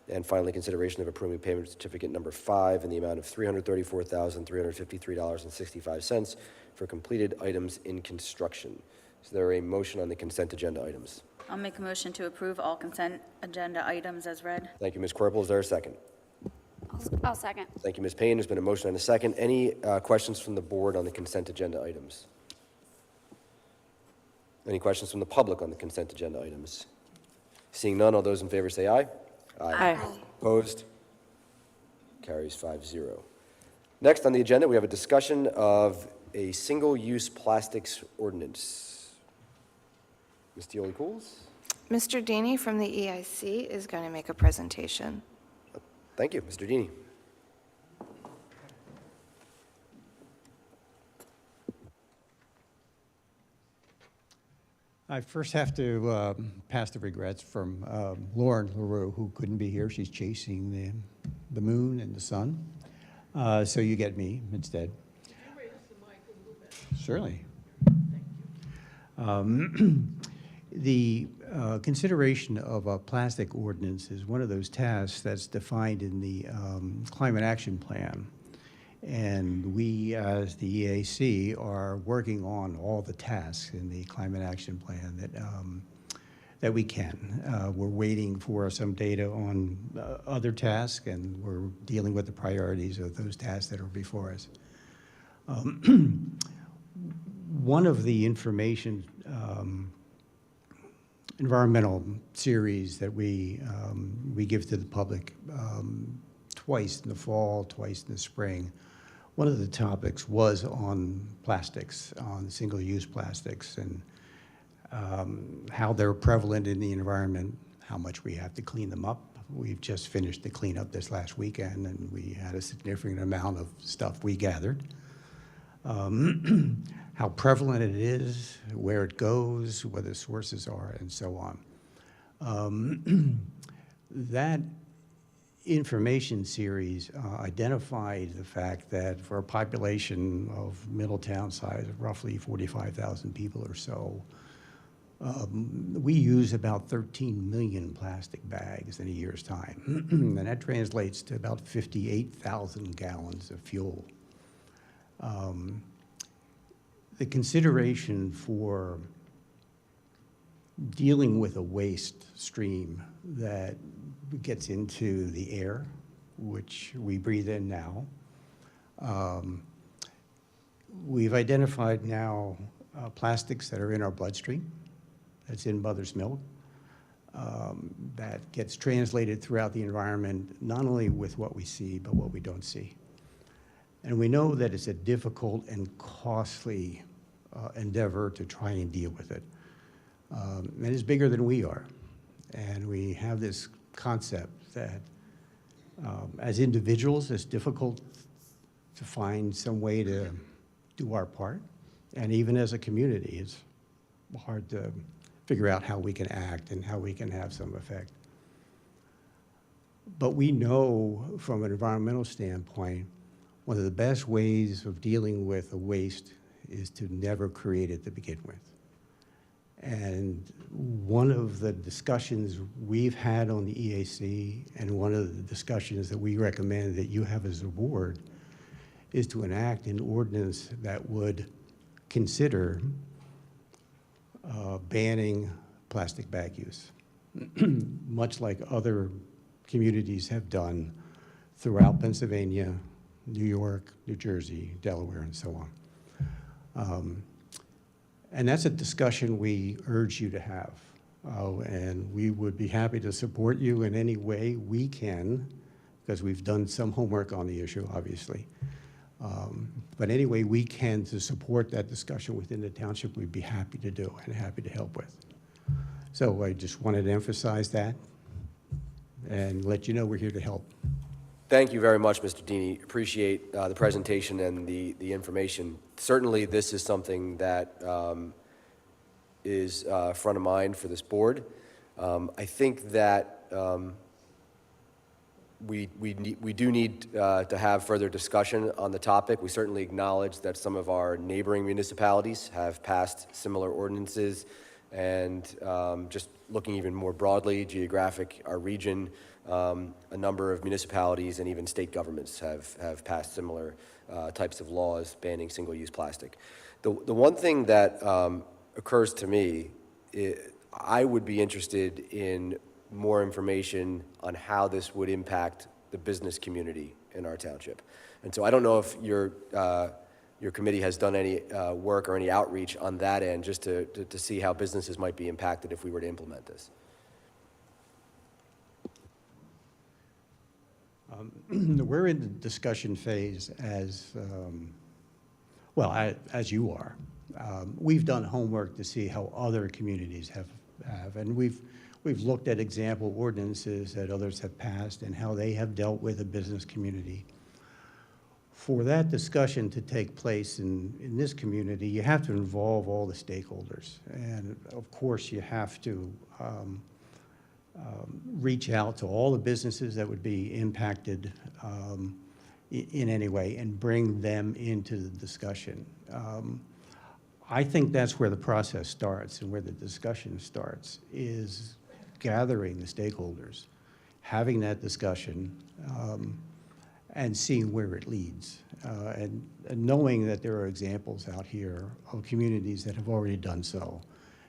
And finally, consideration of approving payment certificate number 5 in the amount of $334,353.65 for completed items in construction. Is there a motion on the consent agenda items? I'll make a motion to approve all consent agenda items as read. Thank you, Ms. Corporal. Is there a second? I'll second. Thank you, Ms. Payne. There's been a motion and a second. Any questions from the board on the consent agenda items? Any questions from the public on the consent agenda items? Seeing none, all those in favor say aye. Aye. Opposed? Carries 5-0. Next on the agenda, we have a discussion of a single-use plastics ordinance. Ms. Dioli-Cools? Mr. Deeney from the EIC is going to make a presentation. Thank you, Mr. Deeney. I first have to pass the regrets from Lauren LaRue, who couldn't be here. She's chasing the moon and the sun. So you get me instead. Could you raise the mic a little bit? Certainly. Thank you. The consideration of a plastic ordinance is one of those tasks that's defined in the Climate Action Plan. And we, as the EAC, are working on all the tasks in the Climate Action Plan that we can. We're waiting for some data on other tasks, and we're dealing with the priorities of those tasks that are before us. One of the information environmental series that we give to the public twice in the fall, twice in the spring. One of the topics was on plastics, on single-use plastics, and how they're prevalent in the environment, how much we have to clean them up. We've just finished the cleanup this last weekend, and we had a significant amount of stuff we gathered. How prevalent it is, where it goes, where the sources are, and so on. That information series identified the fact that for a population of Middletown size of roughly 45,000 people or so, we use about 13 million plastic bags in a year's time. And that translates to about 58,000 gallons of fuel. The consideration for dealing with a waste stream that gets into the air, which we breathe in now. We've identified now plastics that are in our bloodstream, that's in mother's milk, that gets translated throughout the environment, not only with what we see, but what we don't see. And we know that it's a difficult and costly endeavor to try and deal with it. And it's bigger than we are. And we have this concept that as individuals, it's difficult to find some way to do our part. And even as a community, it's hard to figure out how we can act and how we can have some effect. But we know from an environmental standpoint, one of the best ways of dealing with a waste is to never create it to begin with. And one of the discussions we've had on the EAC, and one of the discussions that we recommend that you have as a board, is to enact an ordinance that would consider banning plastic bag use, much like other communities have done throughout Pennsylvania, New York, New Jersey, Delaware, and so on. And that's a discussion we urge you to have. And we would be happy to support you in any way we can, because we've done some homework on the issue, obviously. But any way we can to support that discussion within the township, we'd be happy to do and happy to help with. So I just wanted to emphasize that and let you know we're here to help. Thank you very much, Mr. Deeney. Appreciate the presentation and the information. Certainly, this is something that is front of mind for this board. I think that we do need to have further discussion on the topic. We certainly acknowledge that some of our neighboring municipalities have passed similar ordinances, and just looking even more broadly, geographic, our region, a number of municipalities and even state governments have passed similar types of laws banning single-use plastic. The one thing that occurs to me, I would be interested in more information on how this would impact the business community in our township. And so I don't know if your committee has done any work or any outreach on that end, just to see how businesses might be impacted if we were to implement this. We're in the discussion phase as, as you are. We've done homework to see how other communities have and we've looked at example ordinances that others have passed and how they have dealt with the business community. For that discussion to take place in this community, you have to involve all the stakeholders. And of course, you have to reach out to all the businesses that would be impacted in any way and bring them into the discussion. I think that's where the process starts and where the discussion starts, is gathering the stakeholders, having that discussion, and seeing where it leads. And knowing that there are examples out here of communities that have already done so.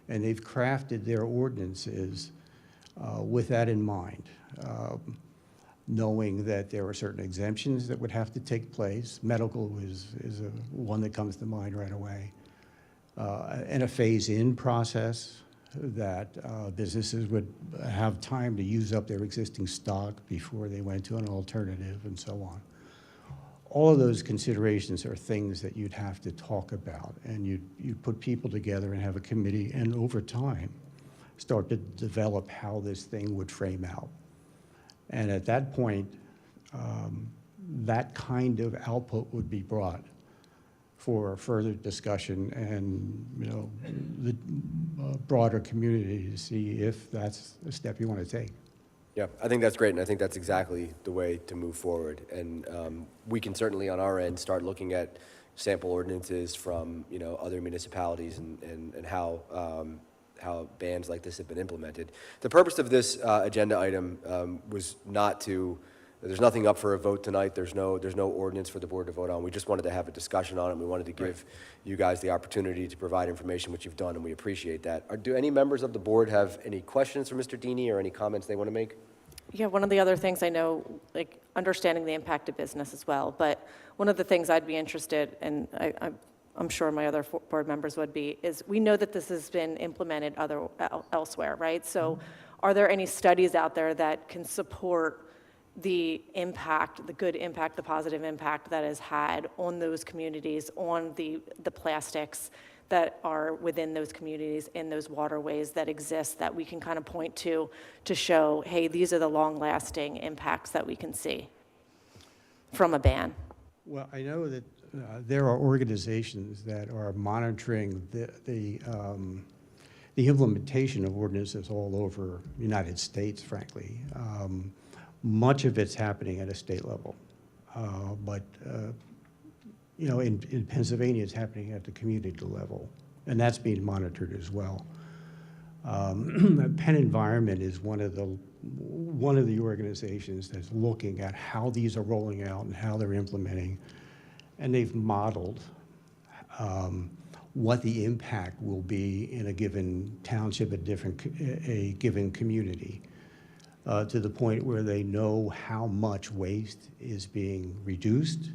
And they've crafted their ordinances with that in mind, knowing that there are certain exemptions that would have to take place. Medical is one that comes to mind right away. And a phase-in process that businesses would have time to use up their existing stock before they went to an alternative and so on. All of those considerations are things that you'd have to talk about, and you'd put people together and have a committee, and over time start to develop how this thing would frame out. And at that point, that kind of output would be brought for further discussion and, the broader community to see if that's a step you want to take. Yeah, I think that's great, and I think that's exactly the way to move forward. And we can certainly, on our end, start looking at sample ordinances from other municipalities and how bans like this have been implemented. The purpose of this agenda item was not to. There's nothing up for a vote tonight. There's no ordinance for the board to vote on. We just wanted to have a discussion on it. We wanted to give you guys the opportunity to provide information, which you've done, and we appreciate that. Do any members of the board have any questions for Mr. Deeney or any comments they want to make? Yeah, one of the other things I know, like understanding the impact of business as well, but one of the things I'd be interested in, I'm sure my other board members would be, is we know that this has been implemented elsewhere, right? So are there any studies out there that can support the impact, the good impact, the positive impact that has had on those communities, on the plastics that are within those communities, in those waterways that exist, that we can kind of point to show, hey, these are the long-lasting impacts that we can see from a ban? Well, I know that there are organizations that are monitoring the implementation of ordinances all over the United States, frankly. Much of it's happening at a state level, but in Pennsylvania, it's happening at the community level, and that's being monitored as well. Penn Environment is one of the organizations that's looking at how these are rolling out and how they're implementing, and they've modeled what the impact will be in a given township, a given community. To the point where they know how much waste is being reduced,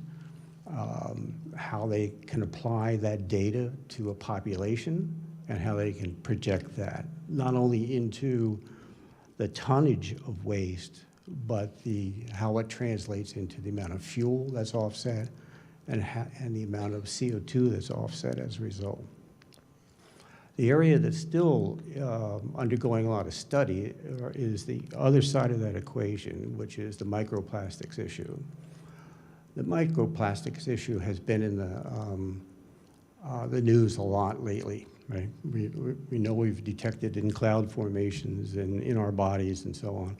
how they can apply that data to a population and how they can project that, not only into the tonnage of waste, but how it translates into the amount of fuel that's offset and the amount of CO2 that's offset as a result. The area that's still undergoing a lot of study is the other side of that equation, which is the microplastics issue. The microplastics issue has been in the news a lot lately, right? We know we've detected in cloud formations and in our bodies and so on.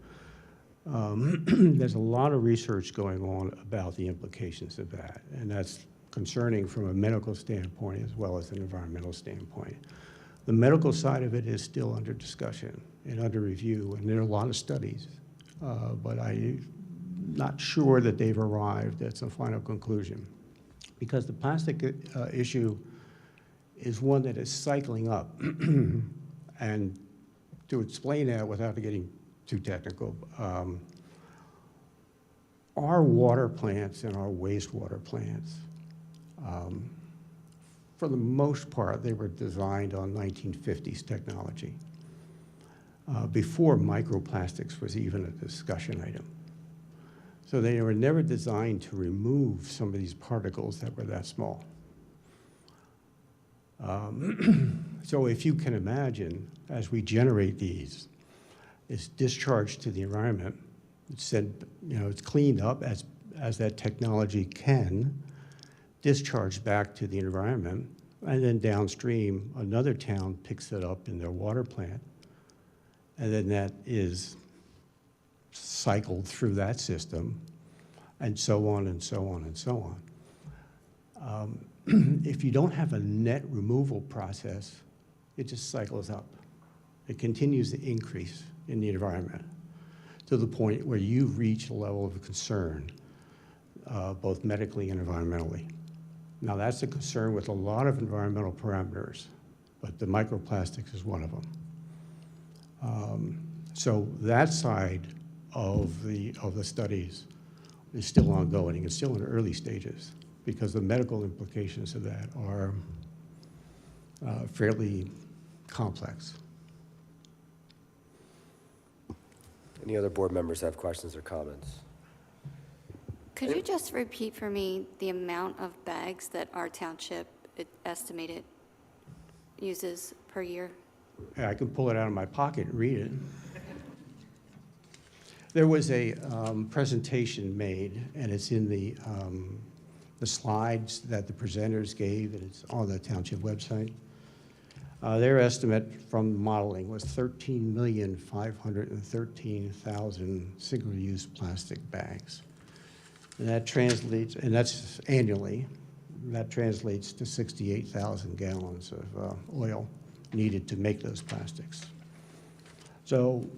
There's a lot of research going on about the implications of that, and that's concerning from a medical standpoint as well as an environmental standpoint. The medical side of it is still under discussion and under review, and there are a lot of studies, but I'm not sure that they've arrived at some final conclusion. Because the plastic issue is one that is cycling up. And to explain that without getting too technical, our water plants and our wastewater plants, for the most part, they were designed on 1950s technology, before microplastics was even a discussion item. So they were never designed to remove some of these particles that were that small. So if you can imagine, as we generate these, it's discharged to the environment. It's sent, it's cleaned up as that technology can, discharged back to the environment, and then downstream, another town picks it up in their water plant, and then that is cycled through that system, and so on and so on and so on. If you don't have a net removal process, it just cycles up. It continues to increase in the environment to the point where you reach a level of concern, both medically and environmentally. Now, that's a concern with a lot of environmental parameters, but the microplastics is one of them. So that side of the studies is still ongoing. It's still in early stages because the medical implications of that are fairly complex. Any other board members have questions or comments? Could you just repeat for me the amount of bags that our township estimated uses per year? Yeah, I can pull it out of my pocket and read it. There was a presentation made, and it's in the slides that the presenters gave, and it's on the township website. Their estimate from modeling was 13,513,000 single-use plastic bags. And that translates, and that's annually, that translates to 68,000 gallons of oil needed to make those plastics. So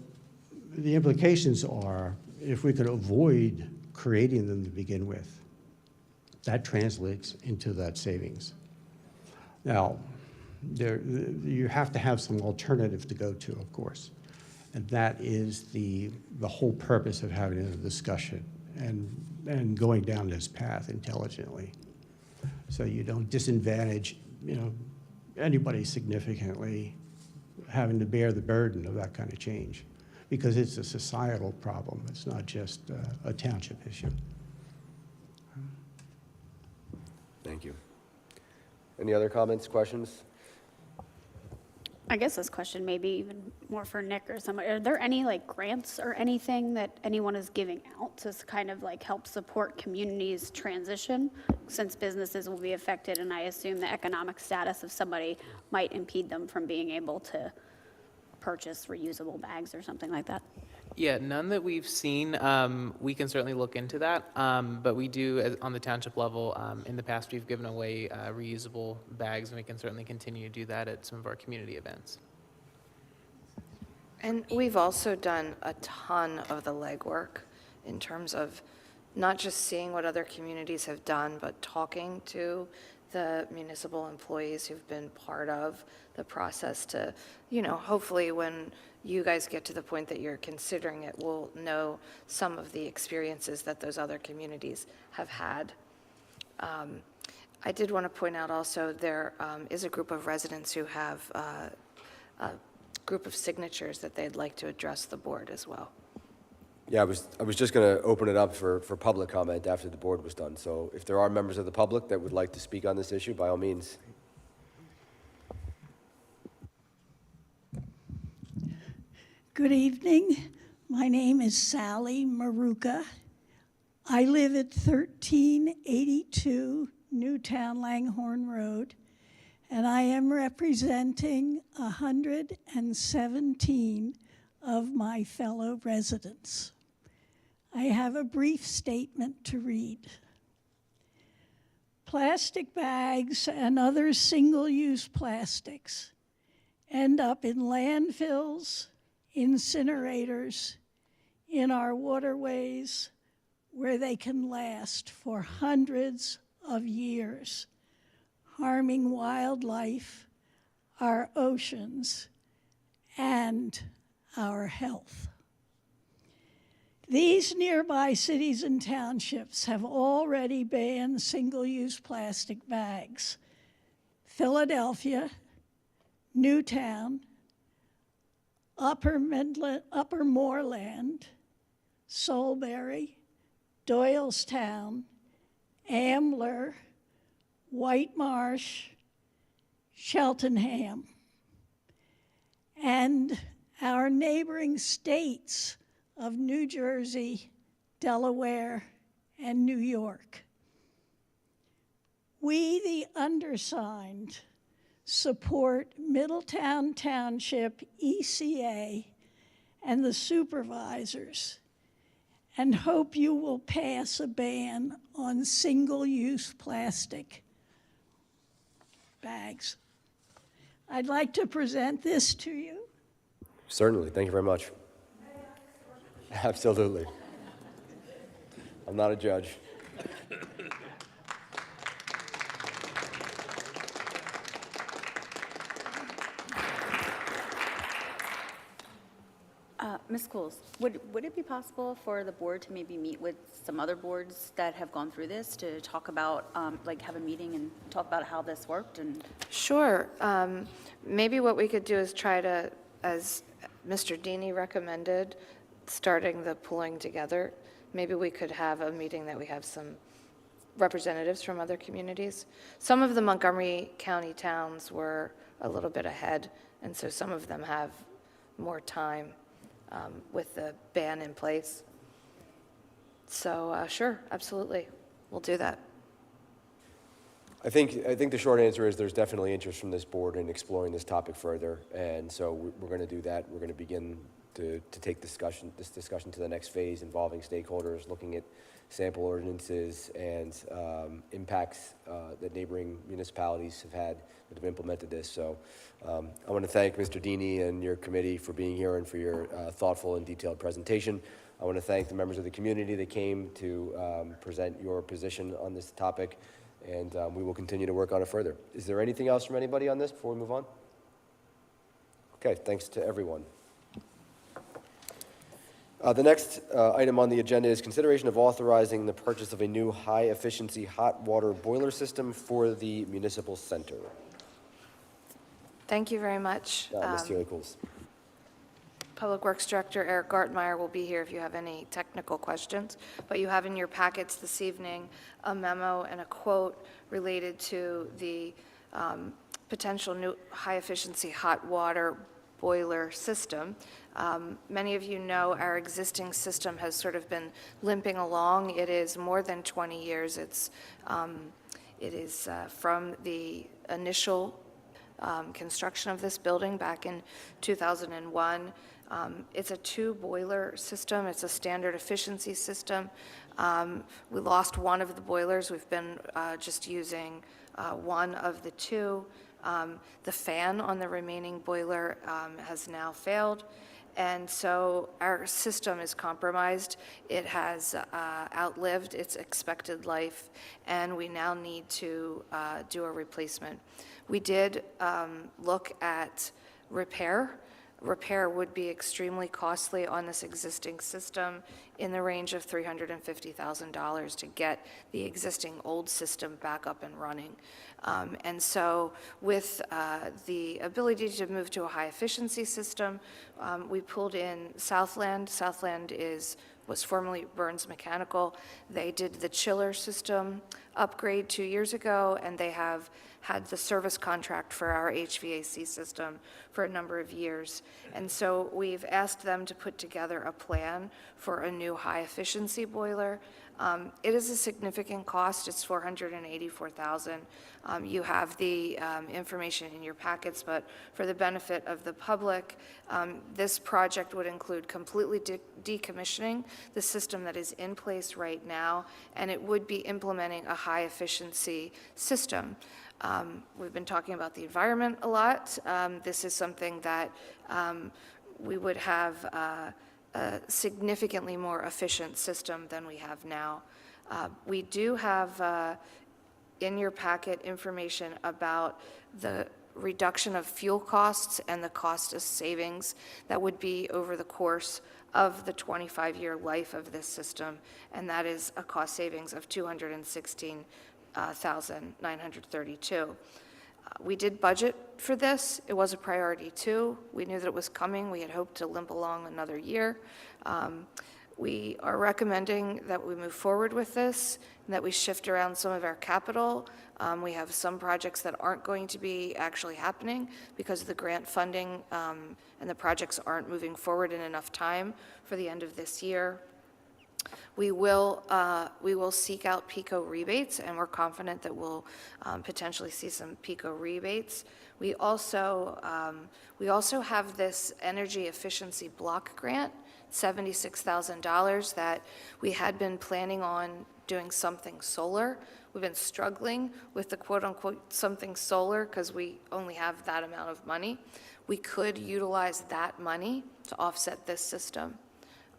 the implications are, if we could avoid creating them to begin with, that translates into that savings. Now, you have to have some alternative to go to, of course, and that is the whole purpose of having a discussion and going down this path intelligently, so you don't disadvantage anybody significantly having to bear the burden of that kind of change, because it's a societal problem. It's not just a township issue. Thank you. Any other comments, questions? I guess this question may be even more for Nick or somebody. Are there any grants or anything that anyone is giving out to kind of help support communities' transition, since businesses will be affected, and I assume the economic status of somebody might impede them from being able to purchase reusable bags or something like that? Yeah, none that we've seen. We can certainly look into that, but we do, on the township level, in the past, we've given away reusable bags, and we can certainly continue to do that at some of our community events. And we've also done a ton of the legwork in terms of not just seeing what other communities have done, but talking to the municipal employees who've been part of the process to, hopefully when you guys get to the point that you're considering it, we'll know some of the experiences that those other communities have had I did want to point out also, there is a group of residents who have a group of signatures that they'd like to address the board as well. Yeah, I was just going to open it up for public comment after the board was done. So if there are members of the public that would like to speak on this issue, by all means. Good evening. My name is Sally Maruka. I live at 1382 Newtown Langhorne Road, and I am representing 117 of my fellow residents. I have a brief statement to read. Plastic bags and other single-use plastics end up in landfills, incinerators, in our waterways, where they can last for hundreds of years, harming wildlife, our oceans, and our health. These nearby cities and townships have already banned single-use plastic bags. Philadelphia, Newtown, Upper Moreland, Solebury, Doylestown, Ambler, White Marsh, Cheltenham, and our neighboring states of New Jersey, Delaware, and New York. We, the undersigned, support Middletown Township ECA and the Supervisors, and hope you will pass a ban on single-use plastic bags. I'd like to present this to you. Certainly. Thank you very much. Absolutely. I'm not a judge. Ms. Coles, would it be possible for the board to maybe meet with some other boards that have gone through this to talk about, like have a meeting and talk about how this worked? And Sure. Maybe what we could do is try to, as Mr. Deeney recommended, starting the pulling together, maybe we could have a meeting that we have some representatives from other communities. Some of the Montgomery County towns were a little bit ahead, and so some of them have more time with the ban in place. So sure, absolutely, we'll do that. I think the short answer is there's definitely interest from this board in exploring this topic further, and so we're going to do that. We're going to begin to take this discussion to the next phase, involving stakeholders, looking at sample ordinances and impacts that neighboring municipalities have had that have implemented this. So I want to thank Mr. Deeney and your committee for being here and for your thoughtful and detailed presentation. I want to thank the members of the community that came to present your position on this topic, and we will continue to work on it further. Is there anything else from anybody on this before we move on? Okay, thanks to everyone. The next item on the agenda is consideration of authorizing the purchase of a new high-efficiency hot water boiler system for the municipal center. Thank you very much. Ms. Tealy-Coles. Public Works Director Eric Gartmeyer will be here if you have any technical questions, but you have in your packets this evening a memo and a quote related to the potential new high-efficiency hot water boiler system. Many of you know our existing system has sort of been limping along. It is more than 20 years. It is from the initial construction of this building back in 2001. It's a two-boiler system. It's a standard efficiency system. We lost one of the boilers. We've been just using one of the two. The fan on the remaining boiler has now failed, and so our system is compromised. It has outlived its expected life, and we now need to do a replacement. We did look at repair repair would be extremely costly on this existing system, in the range of $350,000 to get the existing old system back up and running. And so with the ability to move to a high-efficiency system, we pulled in Southland. Southland was formerly Burns Mechanical. They did the chiller system upgrade 2 years ago, and they have had the service contract for our HVAC system for a number of years. And so we've asked them to put together a plan for a new high-efficiency boiler. It is a significant cost. It's $484,000. You have the information in your packets, but for the benefit of the public, this project would include completely decommissioning the system that is in place right now, and it would be implementing a high-efficiency system. We've been talking about the environment a lot. This is something that we would have a significantly more efficient system than we have now. We do have in your packet information about the reduction of fuel costs and the cost of savings that would be over the course of the 25-year life of this system, and that is a cost savings of $216,932. We did budget for this. It was a priority too. We knew that it was coming. We had hoped to limp along another year. We are recommending that we move forward with this and that we shift around some of our capital. We have some projects that aren't going to be actually happening because of the grant funding, and the projects aren't moving forward in enough time for the end of this year. We will seek out PICO rebates, and we're confident that we'll potentially see some PICO rebates. We also have this energy efficiency block grant, $76,000, that we had been planning on doing something solar. We've been struggling with the quote-unquote something solar because we only have that amount of money. We could utilize that money to offset this system,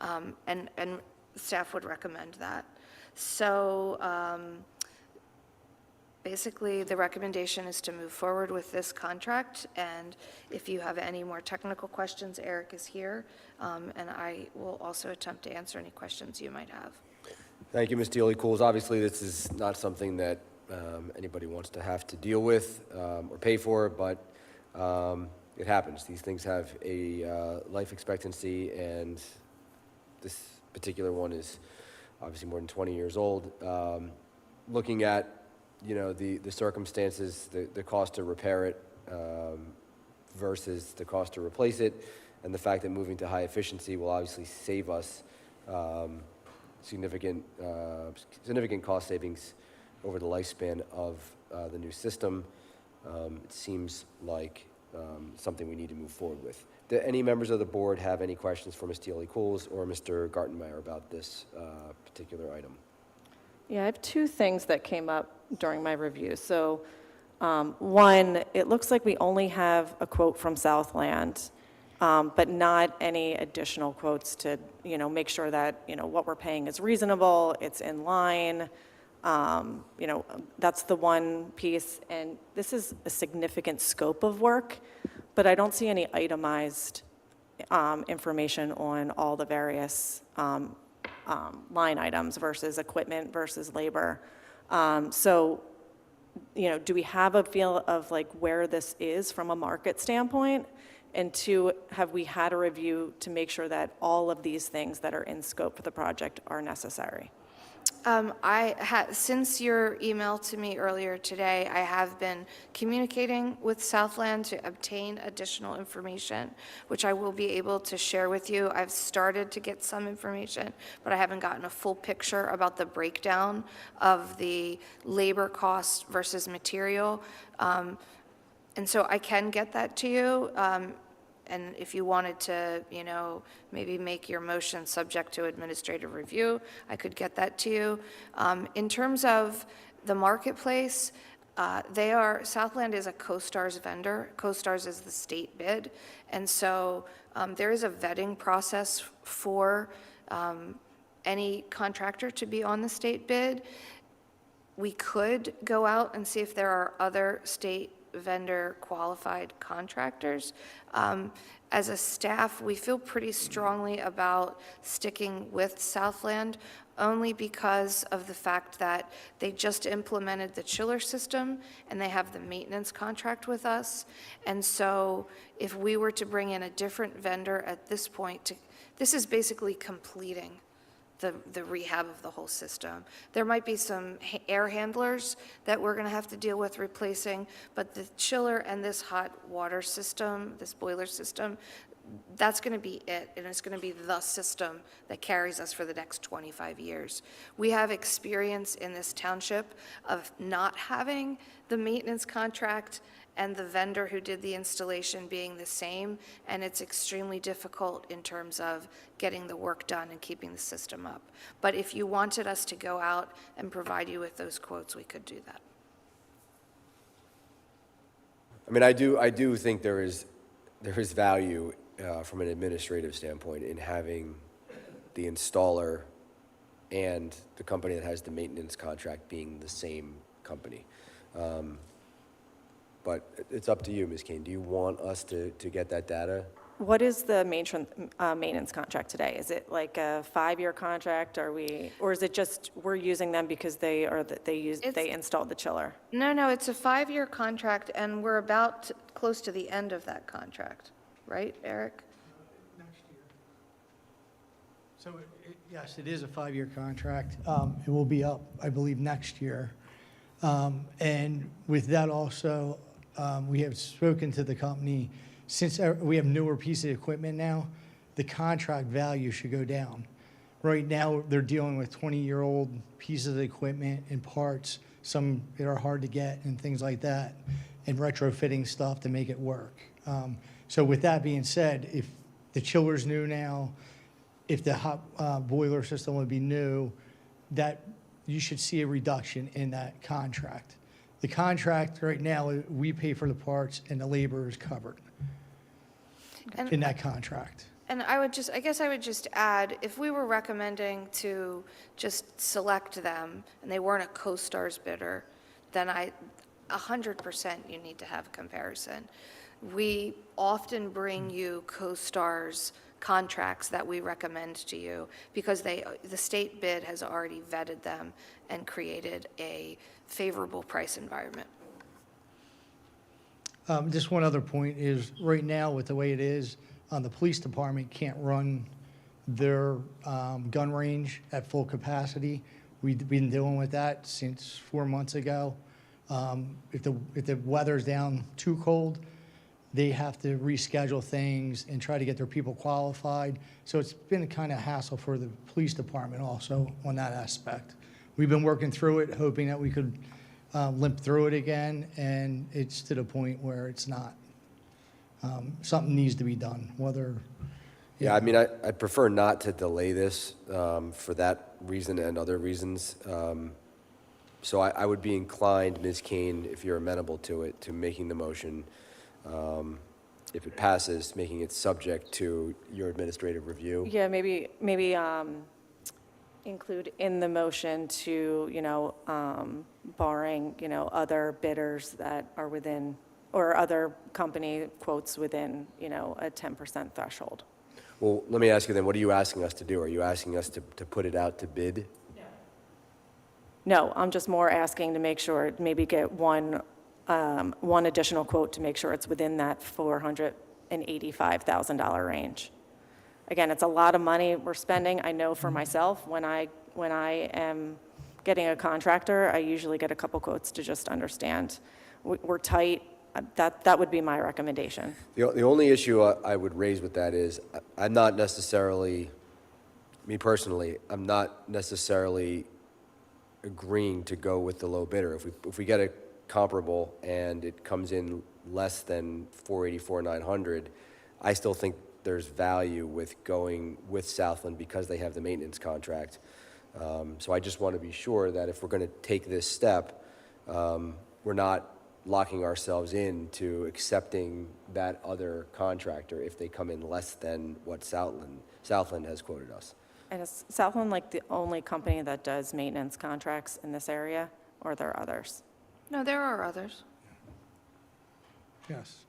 and staff would recommend that. So basically, the recommendation is to move forward with this contract, and if you have any more technical questions, Eric is here, and I will also attempt to answer any questions you might have. Thank you, Ms. Dealy-Cools. Obviously, this is not something that anybody wants to have to deal with or pay for, but it happens. These things have a life expectancy, and this particular one is obviously more than 20 years old. Looking at, the circumstances, the cost to repair it versus the cost to replace it, and the fact that moving to high efficiency will obviously save us significant cost savings over the lifespan of the new system. It seems like something we need to move forward with. Do any members of the board have any questions for Ms. Dealy-Cools or Mr. Gartenmeyer about this particular item? Yeah, I have two things that came up during my review. So one, it looks like we only have a quote from Southland, but not any additional quotes to, make sure that, what we're paying is reasonable, it's in line. That's the one piece. And this is a significant scope of work, but I don't see any itemized information on all the various line items versus equipment versus labor. So, do we have a feel of where this is from a market standpoint? And two, have we had a review to make sure that all of these things that are in scope for the project are necessary? Since your email to me earlier today, I have been communicating with Southland to obtain additional information, which I will be able to share with you. I've started to get some information, but I haven't gotten a full picture about the breakdown of the labor costs versus material. And so I can get that to you. And if you wanted to, maybe make your motion subject to administrative review, I could get that to you. In terms of the marketplace, Southland is a CoStarz vendor. CoStarz is the state bid. And so there is a vetting process for any contractor to be on the state bid. We could go out and see if there are other state vendor qualified contractors. As a staff, we feel pretty strongly about sticking with Southland only because of the fact that they just implemented the chiller system and they have the maintenance contract with us. And so if we were to bring in a different vendor at this point, this is basically completing the rehab of the whole system. There might be some air handlers that we're going to have to deal with replacing, but the chiller and this hot water system, this boiler system, that's going to be it, and it's going to be the system that carries us for the next 25 years. We have experience in this township of not having the maintenance contract and the vendor who did the installation being the same, and it's extremely difficult in terms of getting the work done and keeping the system up. But if you wanted us to go out and provide you with those quotes, we could do that. I mean, I do think there is value from an administrative standpoint in having the installer and the company that has the maintenance contract being the same company. But it's up to you, Ms. Kane. Do you want us to get that data? What is the maintenance contract today? Is it like a 5-year contract? Or is it just we're using them because they installed the chiller? No, it's a 5-year contract, and we're about close to the end of that contract, right, Eric? Next year. So, yes, it is a 5-year contract. It will be up, I believe, next year. And with that also, we have spoken to the company. Since we have newer pieces of equipment now, the contract value should go down. Right now, they're dealing with 20-year-old pieces of equipment and parts, some that are hard to get and things like that, and retrofitting stuff to make it work. So with that being said, if the chiller's new now, if the hot boiler system would be new, that you should see a reduction in that contract. The contract right now, we pay for the parts and the labor is covered in that contract. And I guess I would just add, if we were recommending to just select them and they weren't a co-stars bidder, then 100% you need to have a comparison. We often bring you co-stars contracts that we recommend to you because the state bid has already vetted them and created a favorable price environment. Just one other point is right now with the way it is, the police department can't run their gun range at full capacity. We've been dealing with that since 4 months ago. If the weather's down too cold, they have to reschedule things and try to get their people qualified. So it's been a kind of hassle for the police department also on that aspect. We've been working through it, hoping that we could limp through it again, and it's to the point where it's not. Something needs to be done, whether... Yeah, I mean, I prefer not to delay this for that reason and other reasons. So I would be inclined, Ms. Kane, if you're amenable to it, to making the motion. If it passes, making it subject to your administrative review. Yeah, maybe include in the motion to, barring, other bidders that are within, or other company quotes within, a 10% threshold. Well, let me ask you then, what are you asking us to do? Are you asking us to put it out to bid? No, I'm just more asking to make sure, maybe get one additional quote to make sure it's within that $485,000 range. Again, it's a lot of money we're spending. I know for myself, when I am getting a contractor, I usually get a couple quotes to just understand. We're tight. That would be my recommendation. The only issue I would raise with that is I'm not necessarily, me personally, I'm not necessarily agreeing to go with the low bidder. If we get a comparable and it comes in less than $484,900, I still think there's value with going with Southland because they have the maintenance contract. So I just want to be sure that if we're going to take this step, we're not locking ourselves into accepting that other contractor if they come in less than what Southland has quoted us. And is Southland like the only company that does maintenance contracts in this area, or are there others? No, there are others. Yes.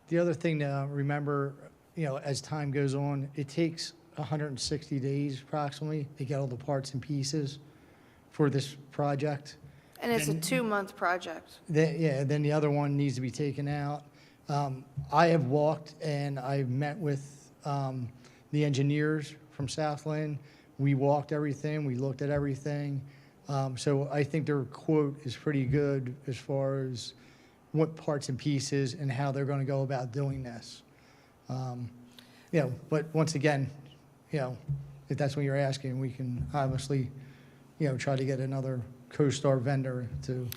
The other thing to remember, as time goes on, it takes 160 days approximately to get all the parts and pieces for this project. And it's a 2-month project. Then the other one needs to be taken out. I have walked and I've met with the engineers from Southland. We walked everything, we looked at everything. So I think their quote is pretty good as far as what parts and pieces and how they're going to go about doing this. But once again, if that's what you're asking, we can obviously, try to get another CoStar vendor to.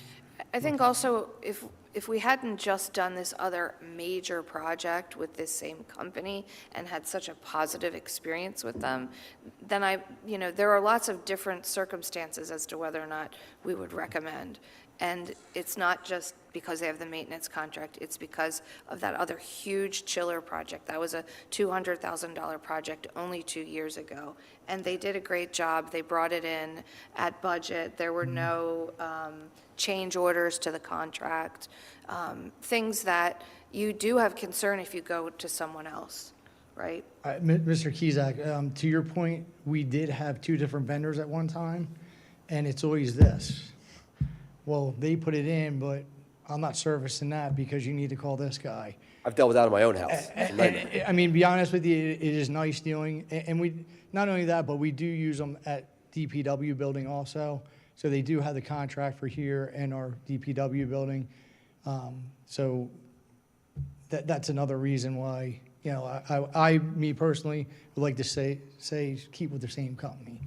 I think also if we hadn't just done this other major project with this same company and had such a positive experience with them, then there are lots of different circumstances as to whether or not we would recommend. And it's not just because they have the maintenance contract, it's because of that other huge chiller project. That was a $200,000 project only 2 years ago. And they did a great job. They brought it in at budget. There were no change orders to the contract, things that you do have concern if you go to someone else, right? Mr. Kizak, to your point, we did have 2 different vendors at one time, and it's always this. Well, they put it in, but I'm not servicing that because you need to call this guy. I've dealt with that in my own house. It's a nightmare. I mean, be honest with you, it is nice dealing, and we, not only that, but we do use them at DPW building also. So they do have the contract for here and our DPW building. So that's another reason why, me personally would like to say keep with the same company.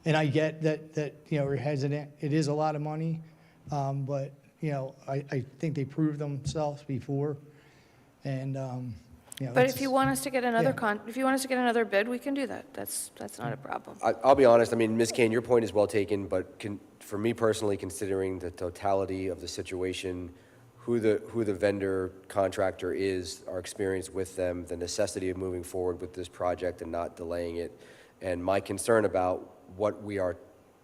And I get that you're hesitant. It is a lot of money. But, I think they proved themselves before, and, But if you want us to get another Yeah. if you want us to get another bid, we can do that. That's not a problem. I'll be honest, I mean, Ms. Kane, your point is well taken, but for me personally, considering the totality of the situation, who the vendor contractor is, our experience with them, the necessity of moving forward with this project and not delaying it, and my concern about what we are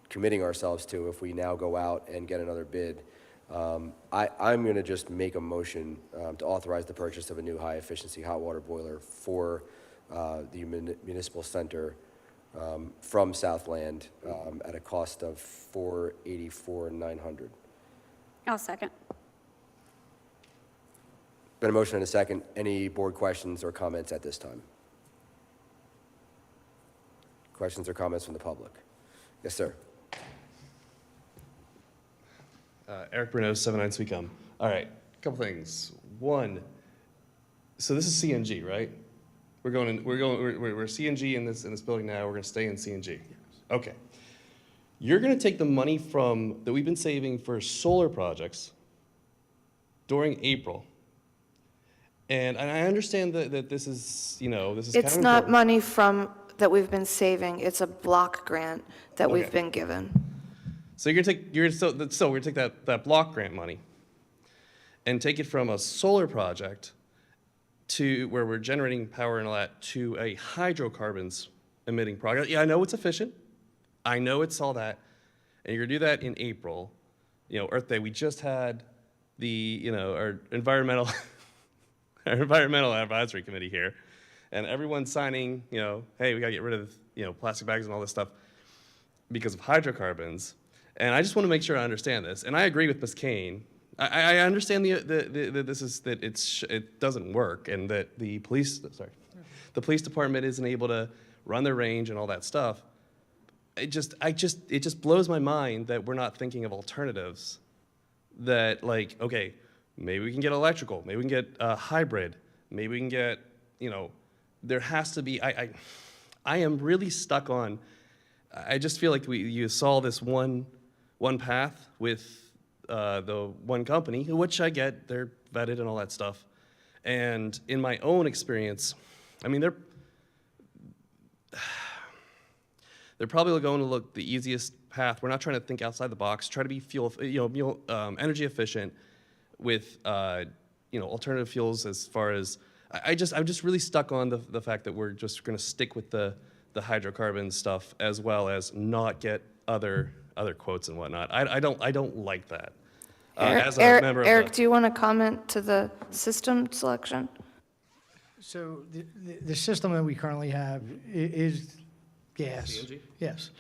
committing ourselves to if we now go out and get another bid, I'm going to just make a motion to authorize the purchase of a new high-efficiency hot water boiler for the municipal center from Southland at a cost of $484,900. I'll second. Been a motion and a second. Any board questions or comments at this time? Questions or comments from the public? Yes, sir. Eric Bruno, 79 Sweetgum. All right, a couple things. One, so this is CNG, right? We're CNG in this building now. We're going to stay in CNG. Okay. You're going to take the money that we've been saving for solar projects during April. And I understand that this is, this is kind of It's not important. money that we've been saving. It's a block grant that we've been given. So we're gonna take that block grant money and take it from a solar project to where we're generating power and all that to a hydrocarbons emitting project. Yeah, I know it's efficient. I know it's all that. And you're gonna do that in April, Earth Day. We just had our environmental advisory committee here, and everyone's signing, hey, we gotta get rid of, plastic bags and all this stuff because of hydrocarbons. And I just want to make sure I understand this. And I agree with Ms. Kane. I understand it doesn't work, and that the police department isn't able to run their range and all that stuff. It just blows my mind that we're not thinking of alternatives. That okay, maybe we can get electrical, maybe we can get hybrid, maybe we can get there has to be. I am really stuck on. I just feel like you saw this one path with the one company, which I get, they're vetted and all that stuff. And in my own experience, I mean, they're probably going to look the easiest path. We're not trying to think outside the box. Try to be energy efficient with alternative fuels. As far as I'm just really stuck on the fact that we're just going to stick with the hydrocarbon stuff as well as not get other quotes and whatnot. I don't like that. as a Eric, member of Eric, the. do you want to comment to the system selection? So the system that we currently have is gas. CNG? Yes.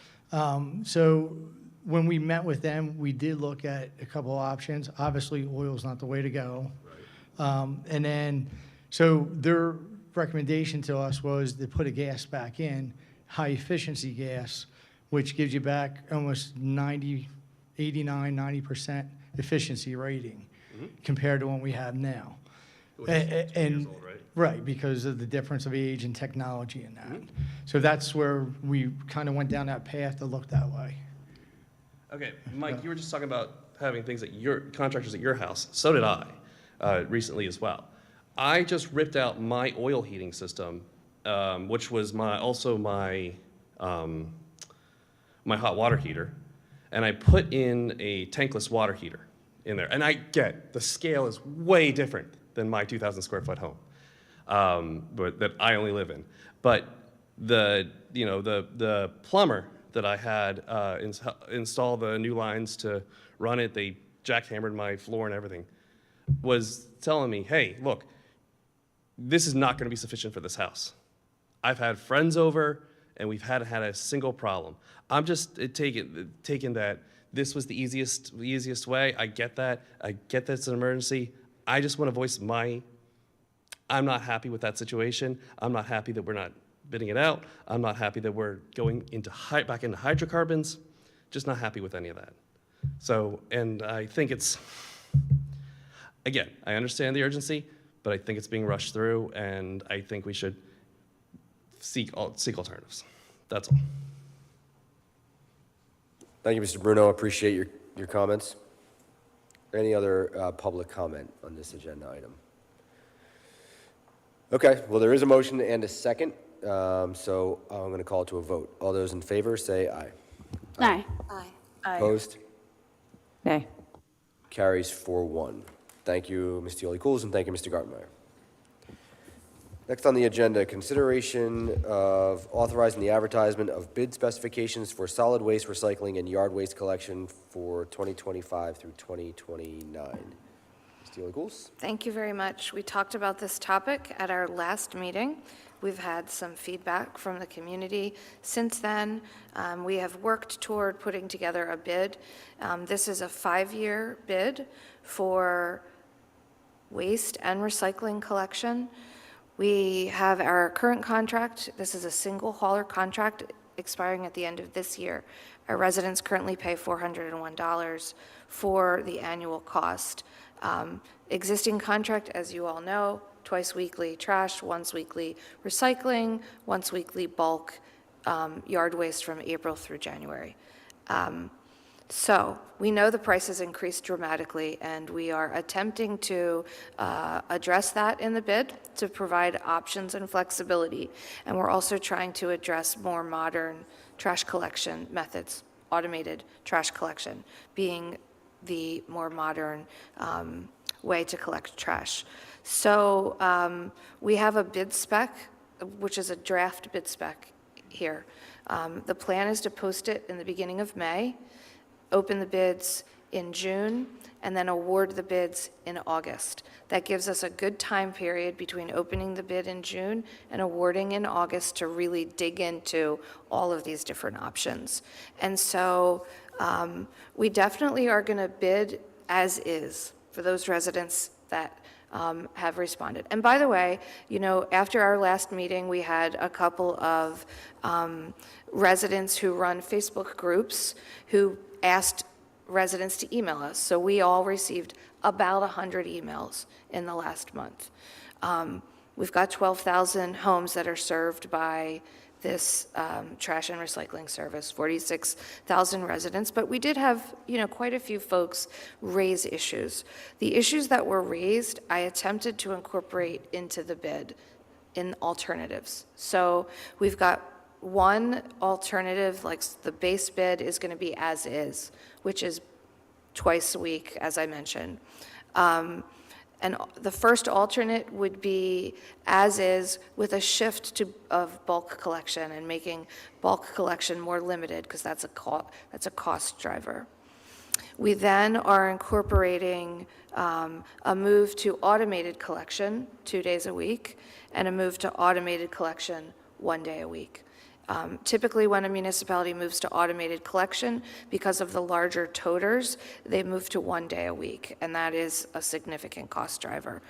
So when we met with them, we did look at a couple of options. Obviously, oil's not the way to go. And then, so their recommendation to us was to put a gas back in, high-efficiency gas, which gives you back almost 89, 90% efficiency rating compared to what we have now. Which is 2 years old, right? Right, because of the difference of age and technology in that. So that's where we kind of went down that path to look that way. Okay, Mike, you were just talking about having things at your, contractors at your house. So did I, recently as well. I just ripped out my oil heating system, which was also my hot water heater, and I put in a tankless water heater in there. And I get, the scale is way different than my 2,000 square foot home, but that I only live in. But the plumber that I had install the new lines to run it, they jackhammered my floor and everything, was telling me, hey, look, this is not going to be sufficient for this house. I've had friends over, and we've had a single problem. I'm just taking that this was the easiest way. I get that. I get that it's an emergency. I just want to voice I'm not happy with that situation. I'm not happy that we're not bidding it out. I'm not happy that we're going back into hydrocarbons. Just not happy with any of that. So, and I think it's, again, I understand the urgency, but I think it's being rushed through, and I think we should seek alternatives. That's all. Thank you, Mr. Bruno. Appreciate your comments. Any other public comment on this agenda item? Okay, well, there is a motion and a second, so I'm going to call to a vote. All those in favor, say aye. Aye. Aye. Opposed? Nay. Carries 4-1. Thank you, Ms. Teoli-Cools, and thank you, Mr. Gartenmeyer. Next on the agenda, consideration of authorizing the advertisement of bid specifications for solid waste recycling and yard waste collection for 2025 through 2029. Ms. Teoli-Cools? Thank you very much. We talked about this topic at our last meeting. We've had some feedback from the community since then. We have worked toward putting together a bid. This is a 5-year bid for waste and recycling collection. We have our current contract. This is a single hauler contract expiring at the end of this year. Our residents currently pay $401 for the annual cost. Existing contract, as you all know, twice weekly trash, once weekly recycling, once weekly bulk yard waste from April through January. So we know the prices increased dramatically, and we are attempting to address that in the bid to provide options and flexibility. And we're also trying to address more modern trash collection methods, automated trash collection being the more modern way to collect trash. So we have a bid spec, which is a draft bid spec here. The plan is to post it in the beginning of May, open the bids in June, and then award the bids in August. That gives us a good time period between opening the bid in June and awarding in August to really dig into all of these different options. And so we definitely are going to bid as is for those residents that have responded. And by the way, after our last meeting, we had a couple of residents who run Facebook groups who asked residents to email us. So we all received about 100 emails in the last month. We've got 12,000 homes that are served by this trash and recycling service, 46,000 residents, but we did have, quite a few folks raise issues. The issues that were raised, I attempted to incorporate into the bid in alternatives. So we've got one alternative, like the base bid is going to be as is, which is twice a week, as I mentioned. And the first alternate would be as is with a shift of bulk collection and making bulk collection more limited because that's a cost driver. We then are incorporating a move to automated collection 2 days a week and a move to automated collection 1 day a week. Typically, when a municipality moves to automated collection, because of the larger toters, they move to 1 day a week, and that is a significant cost driver.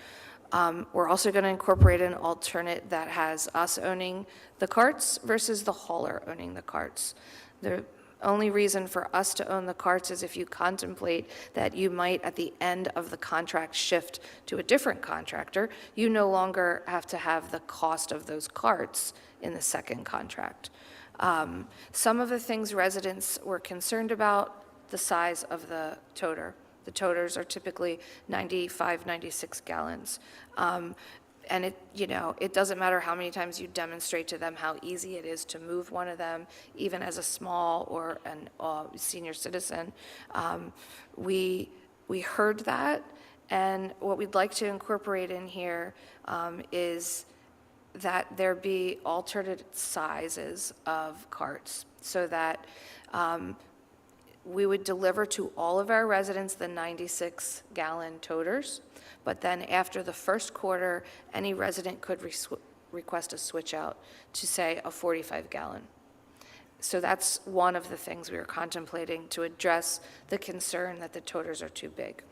We're also going to incorporate an alternate that has us owning the carts versus the hauler owning the carts. The only reason for us to own the carts is if you contemplate that you might, at the end of the contract, shift to a different contractor, you no longer have to have the cost of those carts in the second contract. Some of the things residents were concerned about, the size of the toter. The toters are typically 95, 96 gallons. And it doesn't matter how many times you demonstrate to them how easy it is to move one of them, even as a small or a senior citizen. We heard that, and what we'd like to incorporate in here is that there be alternate sizes of carts, so that we would deliver to all of our residents the 96-gallon toters, but then after the first quarter, any resident could request a switch out to, say, a 45-gallon. So that's one of the things we were contemplating to address the concern that the toters are too big.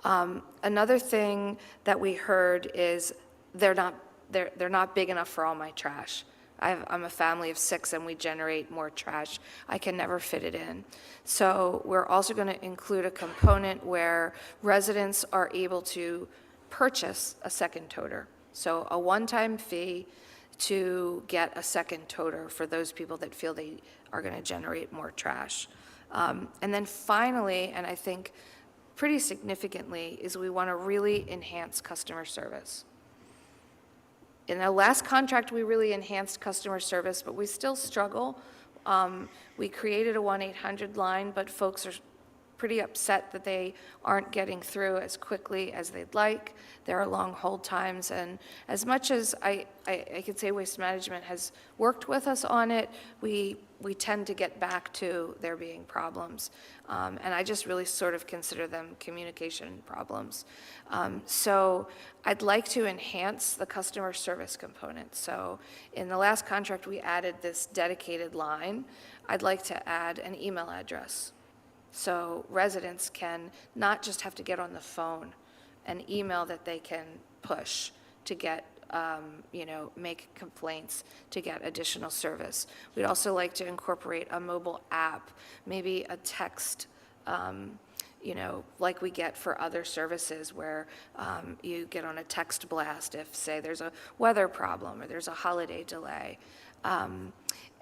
Another thing that we heard is they're not big enough for all my trash. I'm a family of 6 and we generate more trash. I can never fit it in. So we're also going to include a component where residents are able to purchase a second toter. So a one-time fee to get a second toter for those people that feel they are going to generate more trash. And then finally, and I think pretty significantly, is we want to really enhance customer service. In the last contract, we really enhanced customer service, but we still struggle. We created a 1-800 line, but folks are pretty upset that they aren't getting through as quickly as they'd like. There are long hold times, and as much as I could say Waste Management has worked with us on it, we tend to get back to there being problems. And I just really sort of consider them communication problems. So I'd like to enhance the customer service component. So in the last contract, we added this dedicated line. I'd like to add an email address. So residents can not just have to get on the phone, an email that they can push to get, make complaints, to get additional service. We'd also like to incorporate a mobile app, maybe a text, like we get for other services where you get on a text blast if, say, there's a weather problem or there's a holiday delay.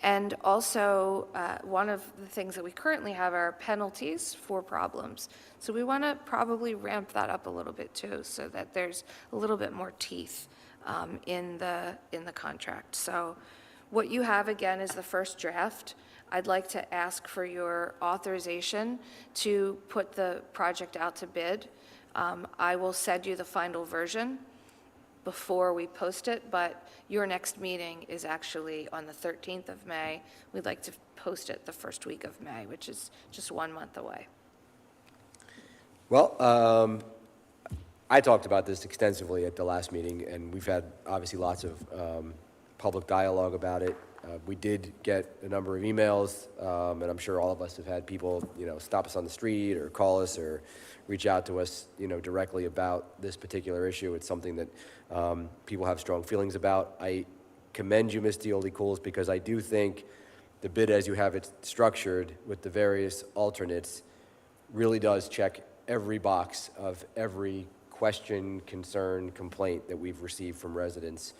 And also, one of the things that we currently have are penalties for problems. So we want to probably ramp that up a little bit too, so that there's a little bit more teeth in the contract. So what you have, again, is the first draft. I'd like to ask for your authorization to put the project out to bid. I will send you the final version before we post it, but your next meeting is actually on the 13th of May. We'd like to post it the first week of May, which is just 1 month away. Well, I talked about this extensively at the last meeting, and we've had obviously lots of public dialogue about it. We did get a number of emails, and I'm sure all of us have had people, stop us on the street or call us or reach out to us, directly about this particular issue. It's something that people have strong feelings about. I commend you, Ms. Dioli-Cools, because I do think the bid as you have it structured with the various alternates really does check every box of every question, concern, complaint that we've received from residents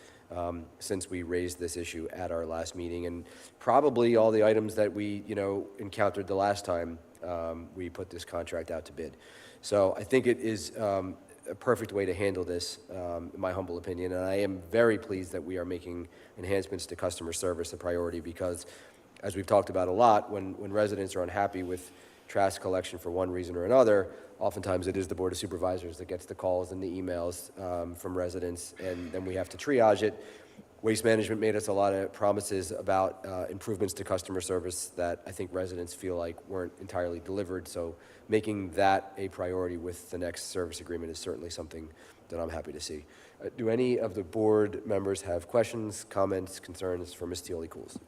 since we raised this issue at our last meeting, and probably all the items that we, encountered the last time we put this contract out to bid. So I think it is a perfect way to handle this, in my humble opinion, and I am very pleased that we are making enhancements to customer service a priority, because as we've talked about a lot, when residents are unhappy with trash collection for one reason or another, oftentimes it is the Board of Supervisors that gets the calls and the emails from residents, and then we have to triage it. Waste Management made us a lot of promises about improvements to customer service that I think residents feel like weren't entirely delivered. So making that a priority with the next service agreement is certainly something that I'm happy to see. Do any of the board members have questions, comments, concerns for Ms. Teoli-Cools?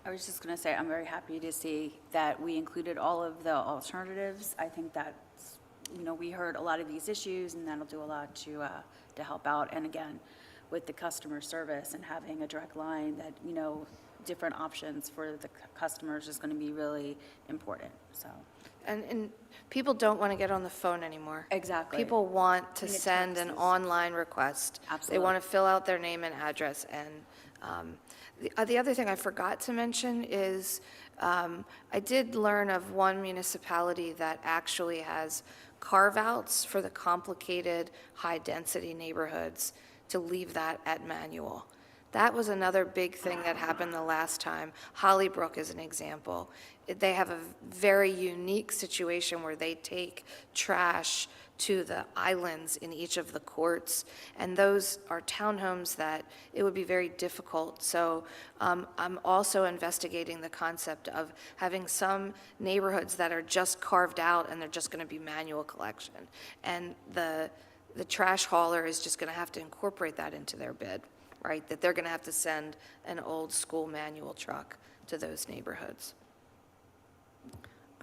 I was just going to say, I'm very happy to see that we included all of the alternatives. I think that's, we heard a lot of these issues, and that'll do a lot to help out. And again, with the customer service and having a direct line that, different options for the customers is going to be really important, so. And people don't want to get on the phone anymore. Exactly. People want to I mean, send an online request. They want to fill out their name and address. And the other thing I forgot to mention is I did learn of one municipality that actually has carve-outs for the complicated, high-density neighborhoods to leave that at manual. That was another big thing that happened the last time. Hollybrook is an example. They have a very unique situation where they take trash to the islands in each of the courts, and those are townhomes that it would be very difficult. So I'm also investigating the concept of having some neighborhoods that are just carved out and they're just going to be manual collection. And the trash hauler is just going to have to incorporate that into their bid, right? That they're going to have to send an old school manual truck to those neighborhoods.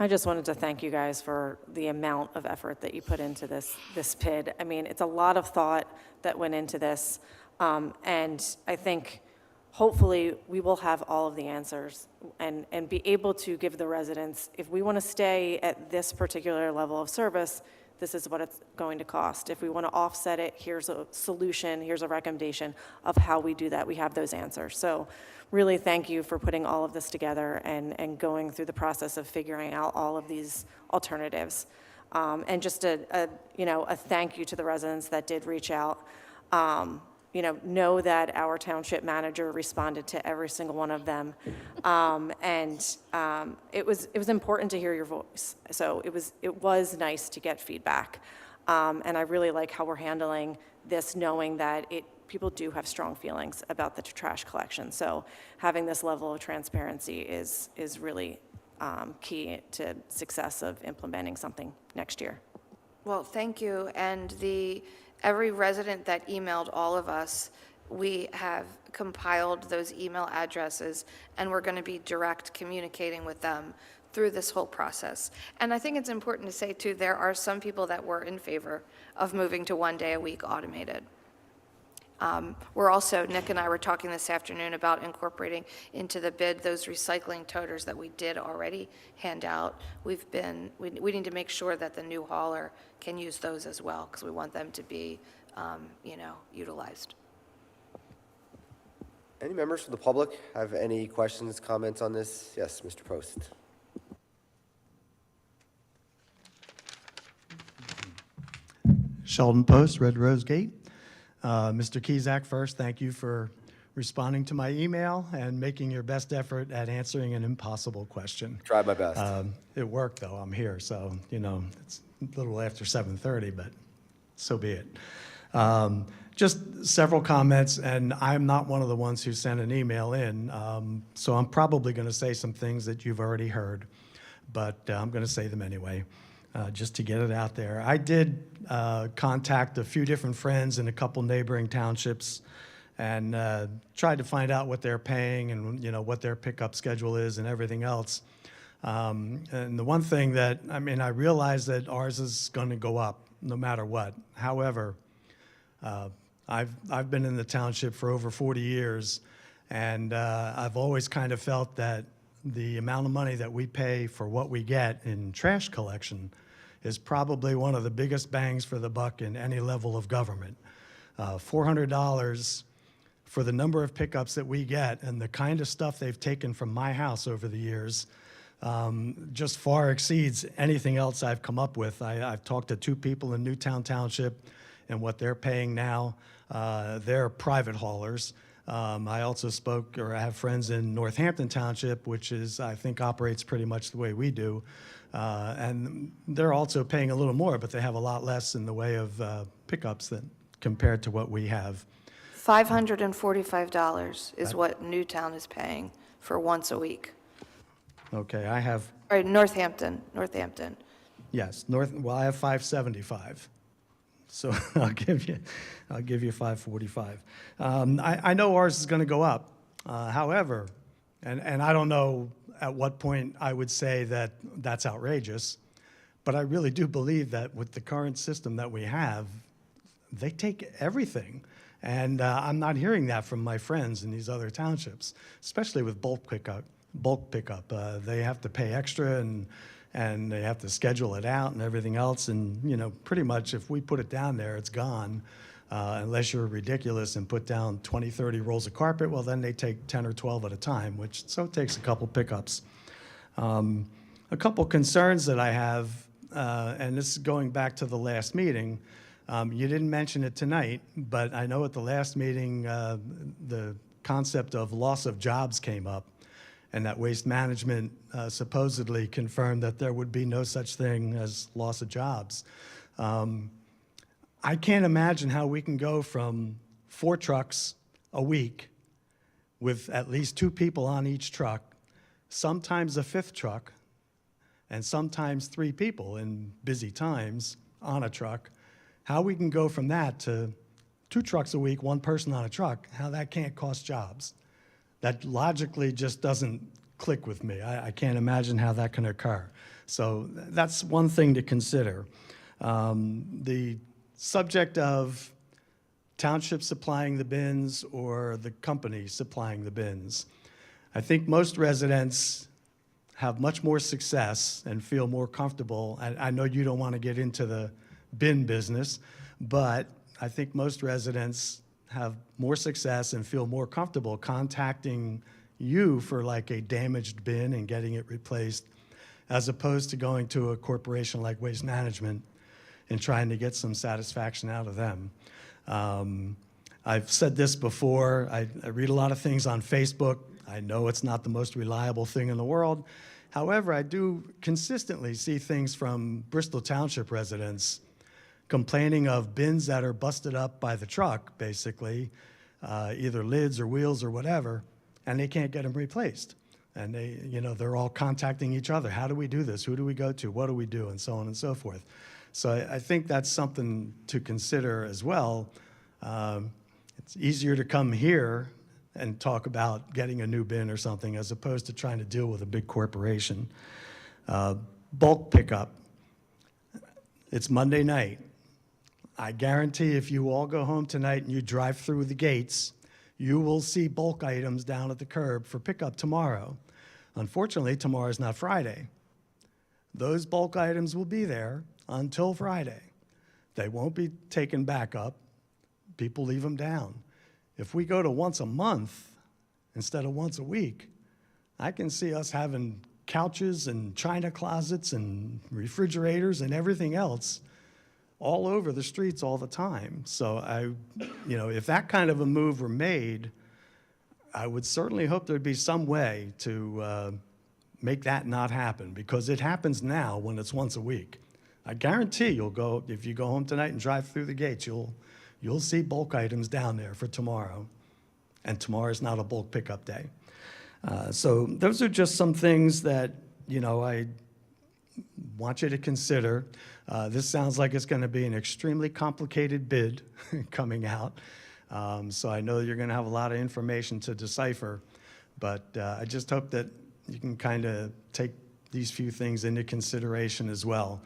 I just wanted to thank you guys for the amount of effort that you put into this PID. I mean, it's a lot of thought that went into this, and I think hopefully we will have all of the answers and be able to give the residents, if we want to stay at this particular level of service, this is what it's going to cost. If we want to offset it, here's a solution, here's a recommendation of how we do that. We have those answers. So really thank you for putting all of this together and going through the process of figuring out all of these alternatives. And just a thank you to the residents that did reach out. Know that our township manager responded to every single one of them. It was important to hear your voice. So it was nice to get feedback. And I really like how we're handling this, knowing that people do have strong feelings about the trash collection. So having this level of transparency is really key to success of implementing something next year. Well, thank you. And every resident that emailed all of us, we have compiled those email addresses, and we're going to be direct communicating with them through this whole process. And I think it's important to say, too, there are some people that were in favor of moving to 1 day a week automated. We're also, Nick and I were talking this afternoon about incorporating into the bid those recycling toters that we did already hand out. We need to make sure that the new hauler can use those as well, because we want them to be, utilized. Any members from the public have any questions, comments on this? Yes, Mr. Post. Sheldon Post, Red Rose Gate. Mr. Kizak, first, thank you for responding to my email and making your best effort at answering an impossible question. Tried my best. It worked, though. I'm here, so, it's a little after 7:30, but so be it. Just several comments, and I'm not one of the ones who sent an email in, so I'm probably going to say some things that you've already heard, but I'm going to say them anyway. Just to get it out there. I did contact a few different friends in a couple neighboring townships and tried to find out what they're paying and what their pickup schedule is and everything else. And the one thing that, I realize that ours is going to go up no matter what. However, I've been in the township for over 40 years, and I've always kind of felt that the amount of money that we pay for what we get in trash collection is probably one of the biggest bangs for the buck in any level of government. $400 for the number of pickups that we get and the kind of stuff they've taken from my house over the years just far exceeds anything else I've come up with. I've talked to 2 people in Middletown Township and what they're paying now. They're private haulers. I also I have friends in Northampton Township, which I think operates pretty much the way we do. And they're also paying a little more, but they have a lot less in the way of pickups compared to what we have. $545 is what Newtown is paying for once a week. Okay, I have, Or Northampton. yes, well, I have 575. So I'll give you 545. I know ours is going to go up. However, and I don't know at what point I would say that that's outrageous, but I really do believe that with the current system that we have, they take everything. And I'm not hearing that from my friends in these other townships, especially with bulk pickup. They have to pay extra and they have to schedule it out and everything else. And, you know, pretty much if we put it down there, it's gone. Unless you're ridiculous and put down 20, 30 rolls of carpet, well, then they take 10 or 12 at a time, so it takes a couple pickups. A couple concerns that I have, and this is going back to the last meeting. You didn't mention it tonight, but I know at the last meeting, the concept of loss of jobs came up, and that Waste Management supposedly confirmed that there would be no such thing as loss of jobs. I can't imagine how we can go from 4 trucks a week with at least 2 people on each truck, sometimes a 5th truck, and sometimes 3 people in busy times on a truck. How we can go from that to 2 trucks a week, 1 person on a truck, how that can't cost jobs. That logically just doesn't click with me. I can't imagine how that can occur. So that's one thing to consider. The subject of township supplying the bins or the company supplying the bins. I think most residents have much more success and feel more comfortable. I know you don't want to get into the bin business, but I think most residents have more success and feel more comfortable contacting you for like a damaged bin and getting it replaced, as opposed to going to a corporation like Waste Management and trying to get some satisfaction out of them. I've said this before, I read a lot of things on Facebook. I know it's not the most reliable thing in the world. However, I do consistently see things from Bristol Township residents complaining of bins that are busted up by the truck, basically, either lids or wheels or whatever, and they can't get them replaced. And they're all contacting each other. How do we do this? Who do we go to? What do we do? And so on and so forth. So I think that's something to consider as well. It's easier to come here and talk about getting a new bin or something as opposed to trying to deal with a big corporation. Bulk pickup. It's Monday night. I guarantee if you all go home tonight and you drive through the gates, you will see bulk items down at the curb for pickup tomorrow. Unfortunately, tomorrow's not Friday. Those bulk items will be there until Friday. They won't be taken back up. People leave them down. If we go to once a month instead of once a week, I can see us having couches and china closets and refrigerators and everything else all over the streets all the time. So if that kind of a move were made, I would certainly hope there'd be some way to make that not happen, because it happens now when it's once a week. I guarantee if you go home tonight and drive through the gates, you'll see bulk items down there for tomorrow. And tomorrow's not a bulk pickup day. So those are just some things that, I want you to consider. This sounds like it's going to be an extremely complicated bid coming out. So I know you're going to have a lot of information to decipher, but I just hope that you can kind of take these few things into consideration as well.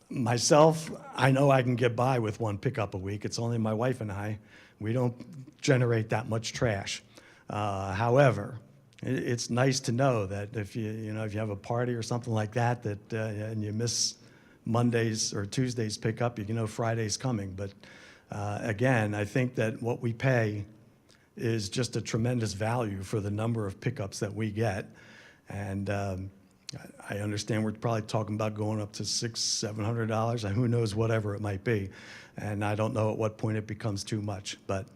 Myself, I know I can get by with 1 pickup a week. It's only my wife and I. We don't generate that much trash. However, it's nice to know that if you have a party or something like that, and you miss Mondays or Tuesdays pickup, you know Friday's coming. But again, I think that what we pay is just a tremendous value for the number of pickups that we get. And I understand we're probably talking about going up to $600, $700, and who knows, whatever it might be. And I don't know at what point it becomes too much, but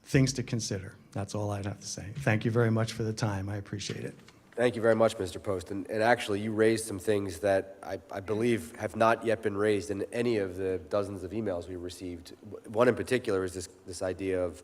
things to consider. That's all I'd have to say. Thank you very much for the time. I appreciate it. Thank you very much, Mr. Post. And actually, you raised some things that I believe have not yet been raised in any of the dozens of emails we received. One in particular is this idea of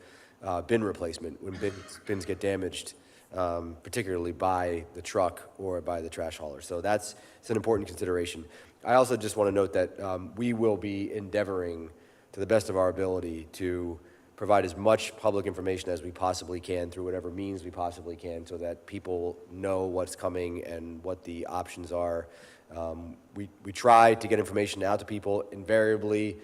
bin replacement when bins get damaged, particularly by the truck or by the trash hauler. So it's an important consideration. I also just want to note that we will be endeavoring to the best of our ability to provide as much public information as we possibly can through whatever means we possibly can so that people know what's coming and what the options are. We try to get information out to people. Invariably,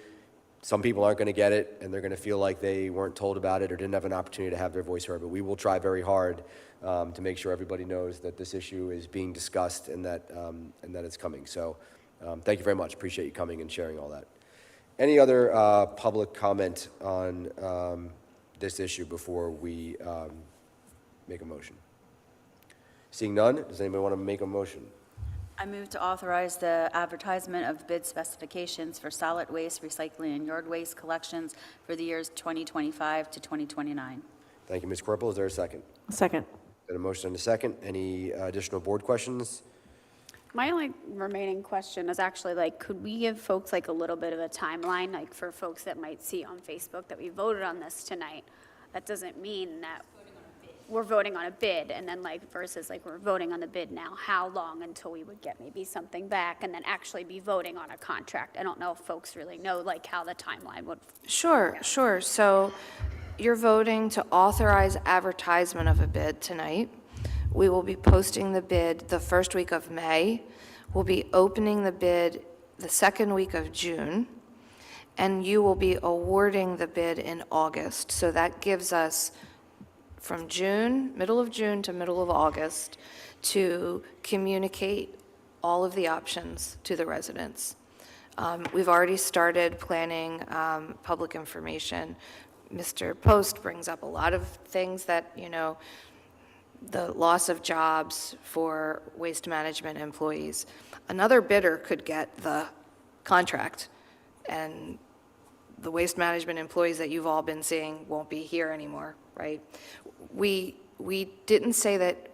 some people aren't going to get it and they're going to feel like they weren't told about it or didn't have an opportunity to have their voice heard, but we will try very hard to make sure everybody knows that this issue is being discussed and that it's coming. So thank you very much. Appreciate you coming and sharing all that. Any other public comment on this issue before we make a motion? Seeing none, does anybody want to make a motion? I move to authorize the advertisement of bid specifications for solid waste, recycling, and yard waste collections for the years 2025 to 2029. Thank you, Ms. Corporal. Is there a second? Second. Got a motion and a second. Any additional board questions? My only remaining question is actually like, could we give folks like a little bit of a timeline, like for folks that might see on Facebook that we voted on this tonight? That doesn't mean that we're voting on a bid and then like versus like we're voting on the bid now. How long until we would get maybe something back and then actually be voting on a contract? I don't know if folks really know like how the timeline would. Sure. So you're voting to authorize advertisement of a bid tonight. We will be posting the bid the first week of May. We'll be opening the bid the second week of June. And you will be awarding the bid in August. So that gives us from June, middle of June to middle of August to communicate all of the options to the residents. We've already started planning public information. Mr. Post brings up a lot of things that, the loss of jobs for waste management employees. Another bidder could get the contract, and the waste management employees that you've all been seeing won't be here anymore, right? We didn't say that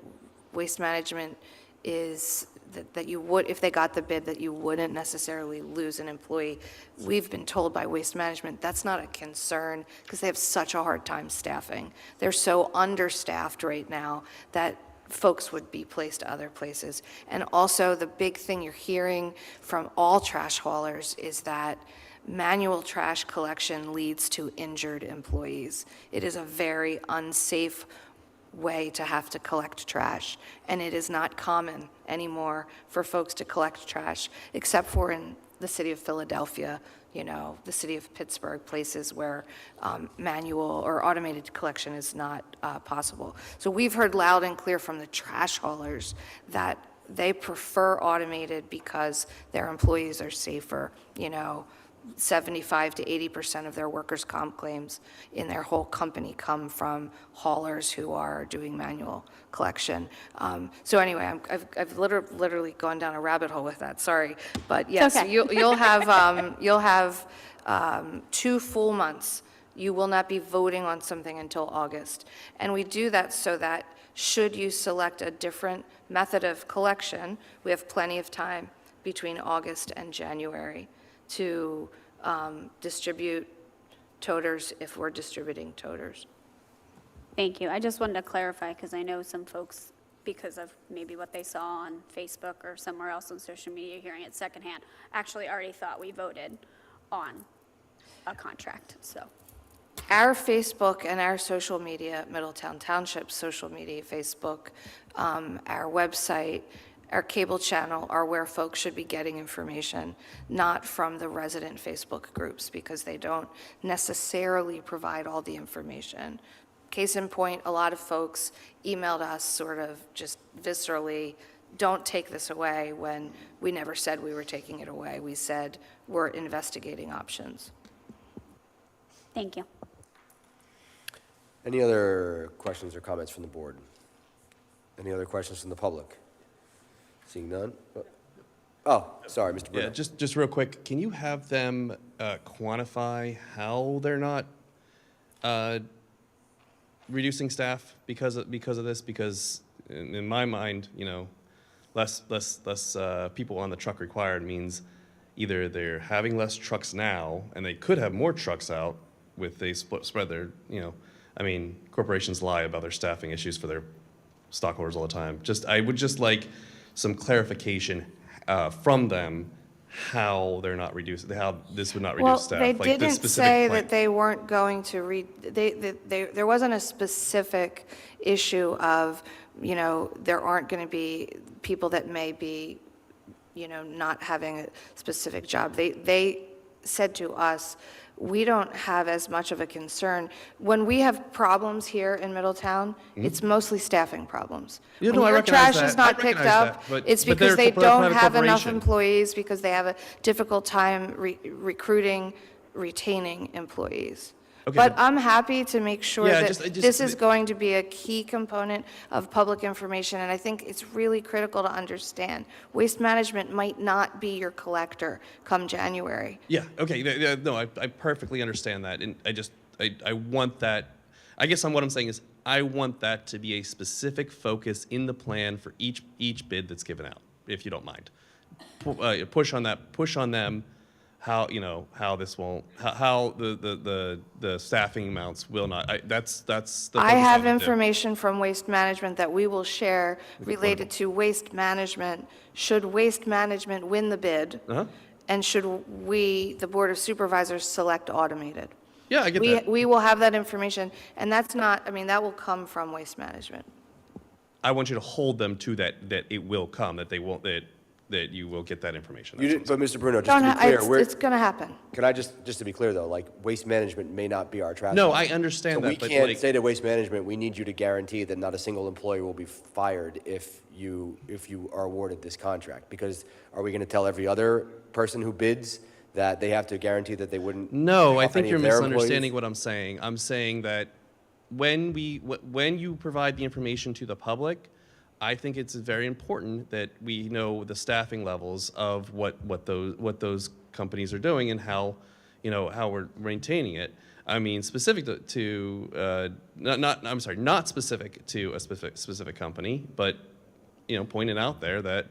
waste management is, that you would, if they got the bid, that you wouldn't necessarily lose an employee. We've been told by waste management that's not a concern because they have such a hard time staffing. They're so understaffed right now that folks would be placed to other places. And also the big thing you're hearing from all trash haulers is that manual trash collection leads to injured employees. It is a very unsafe way to have to collect trash, and it is not common anymore for folks to collect trash, except for in the city of Philadelphia, the city of Pittsburgh, places where manual or automated collection is not possible. So we've heard loud and clear from the trash haulers that they prefer automated because their employees are safer. 75 to 80% of their workers' comp claims in their whole company come from haulers who are doing manual collection. So anyway, I've literally gone down a rabbit hole with that. Sorry, but yes, okay. you'll have 2 full months. You will not be voting on something until August, and we do that so that should you select a different method of collection, we have plenty of time between August and January to distribute toters if we're distributing toters. Thank you. I just wanted to clarify because I know some folks, because of maybe what they saw on Facebook or somewhere else on social media, hearing it secondhand, actually already thought we voted on a contract, so. Our Facebook and our social media, Middletown Township social media, Facebook, our website, our cable channel are where folks should be getting information, not from the resident Facebook groups, because they don't necessarily provide all the information. Case in point, a lot of folks emailed us sort of just viscerally, don't take this away, when we never said we were taking it away. We said we're investigating options. Thank you. Any other questions or comments from the board? Any other questions from the public? Seeing none? Oh, sorry, Mr. Bruno. Yeah, just real quick, can you have them quantify how they're not reducing staff because of this? Because in my mind, less people on the truck required means either they're having less trucks now, and they could have more trucks out with they spread their, corporations lie about their staffing issues for their stockholders all the time. I would just like some clarification from them how they're not reducing, how this would not reduce staff. Well, they like the didn't specific say plan. that they weren't going to there wasn't a specific issue of, there aren't going to be people that may be, not having a specific job. They said to us, we don't have as much of a concern. When we have problems here in Middletown, it's mostly staffing problems. Yeah, When no, I your recognize trash that. is not I picked recognize up, that, but- it's but because they're they a don't private have enough corporation. employees, because they have a difficult time retaining employees. Okay, But I'm happy to make sure Yeah, that this is going to be a key component of public information, and I think it's really critical to understand. Waste management might not be your collector come January. Yeah, okay, no, I perfectly understand that, and I want that, I guess what I'm saying is, I want that to be a specific focus in the plan for each bid that's given out, if you don't mind. Push on them, how this won't, how the staffing amounts will not, that's the focus I have want to do. information from Waste Management that we will share related to waste management. Should Waste Management win the bid, and should we, the Board of Supervisors, select automated? Yeah, I get that. We will have that information, and that's not, that will come from Waste Management. I want you to hold them to that it will come, that they won't, that you will get that information. You did, but Mr. Bruno, just Don't to ha- be clear, It's going to happen. can I just to be clear though, like Waste Management may not be our trash. No, hauler. I understand So that, we but, can't like- say to Waste Management, we need you to guarantee that not a single employee will be fired if you are awarded this contract. Because are we going to tell every other person who bids that they have to guarantee that they wouldn't? No, lay I off think any you're of their misunderstanding employees? what I'm saying. I'm saying that when you provide the information to the public, I think it's very important that we know the staffing levels of what those companies are doing and how we're maintaining it. I mean, specific not specific to a specific company, but pointing out there that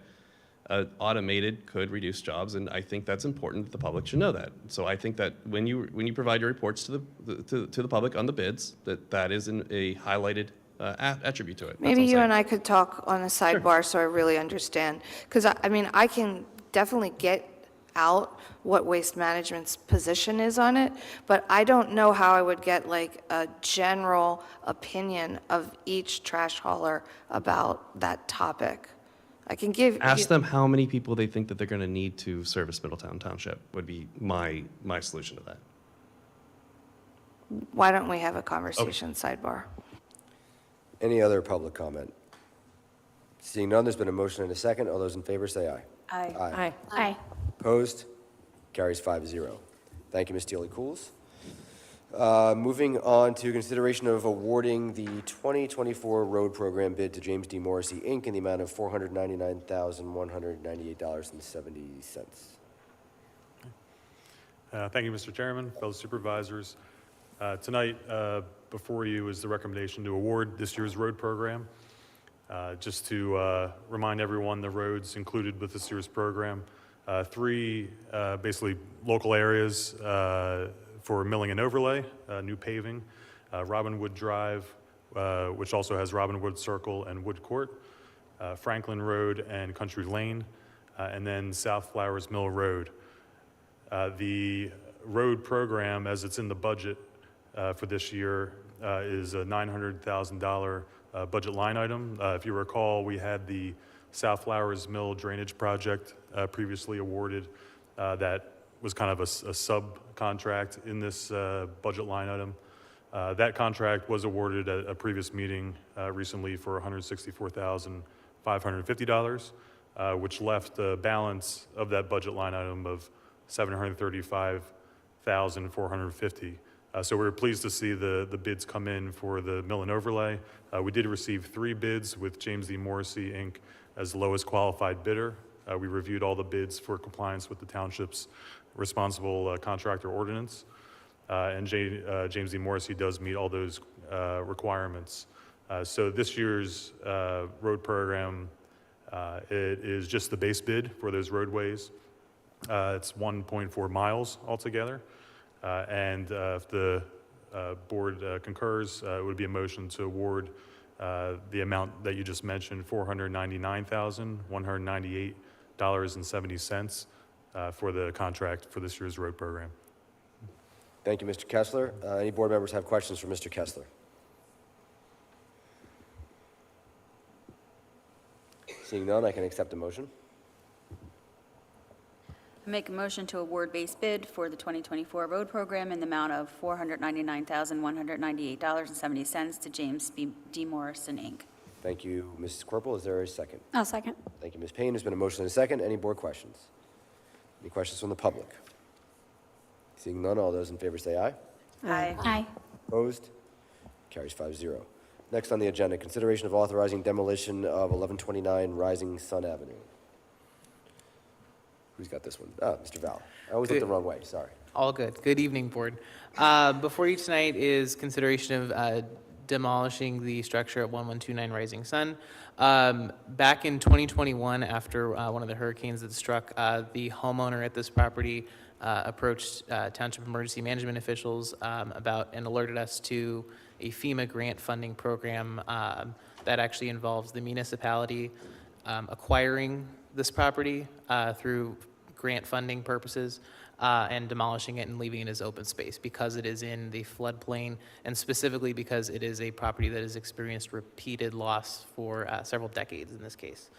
automated could reduce jobs, and I think that's important that the public should know that. So I think that when you provide your reports to the public on the bids, that is a highlighted attribute to it. Maybe you and I could talk on a sidebar so I really understand. Because, I can definitely get out what Waste Management's position is on it, but I don't know how I would get like a general opinion of each trash hauler about that topic. I can give Ask them how many people they think that they're going to need to service Middletown Township would be my solution to that. Why don't we have a conversation sidebar? Any other public comment? Seeing none, there's been a motion and a second. All those in favor say aye. Aye. Aye. Opposed? Carries 5-0. Thank you, Ms. Tealy-Cools. Moving on to consideration of awarding the 2024 road program bid to James D. Morrissey, Inc. in the amount of $499,198.70. Thank you, Mr. Chairman, fellow supervisors. Tonight, before you is the recommendation to award this year's road program. Just to remind everyone, the roads included with this year's program, three basically local areas for milling and overlay, new paving, Robinwood Drive, which also has Robinwood Circle and Wood Court, Franklin Road and Country Lane, and then South Flowers Mill Road. The road program, as it's in the budget for this year, is a $900,000 budget line item. If you recall, we had the South Flowers Mill drainage project previously awarded that was kind of a subcontract in this budget line item. That contract was awarded at a previous meeting recently for $164,550, which left the balance of that budget line item of $735,450. So we were pleased to see the bids come in for the mill and overlay. We did receive 3 bids with James D. Morrissey, Inc. as the lowest qualified bidder. We reviewed all the bids for compliance with the township's responsible contractor ordinance. And James D. Morrissey does meet all those requirements. So this year's road program, it is just the base bid for those roadways. It's 1.4 miles altogether. And if the board concurs, it would be a motion to award the amount that you just mentioned, $499,198.70 for the contract for this year's road program. Thank you, Mr. Kessler. Any board members have questions for Mr. Kessler? Seeing none, I can accept a motion. I make a motion to award base bid for the 2024 road program in the amount of $499,198.70 to James D. Morrison, Inc. Thank you, Mrs. Corporal. Is there a second? I'll second. Thank you, Ms. Payne. There's been a motion and a second. Any board questions? Any questions from the public? Seeing none, all those in favor say aye. Aye. Aye. Opposed? Carries 5-0. Next on the agenda, consideration of authorizing demolition of 1129 Rising Sun Avenue. Who's got this one? Mr. Val. I always look the wrong way, sorry. All good. Good evening, Board. Before you tonight is consideration of demolishing the structure at 1129 Rising Sun. Back in 2021, after one of the hurricanes that struck, the homeowner at this property approached Township Emergency Management officials about and alerted us to a FEMA grant funding program that actually involves the municipality acquiring this property through grant funding purposes and demolishing it and leaving it as open space because it is in the floodplain and specifically because it is a property that has experienced repeated loss for several decades in this case.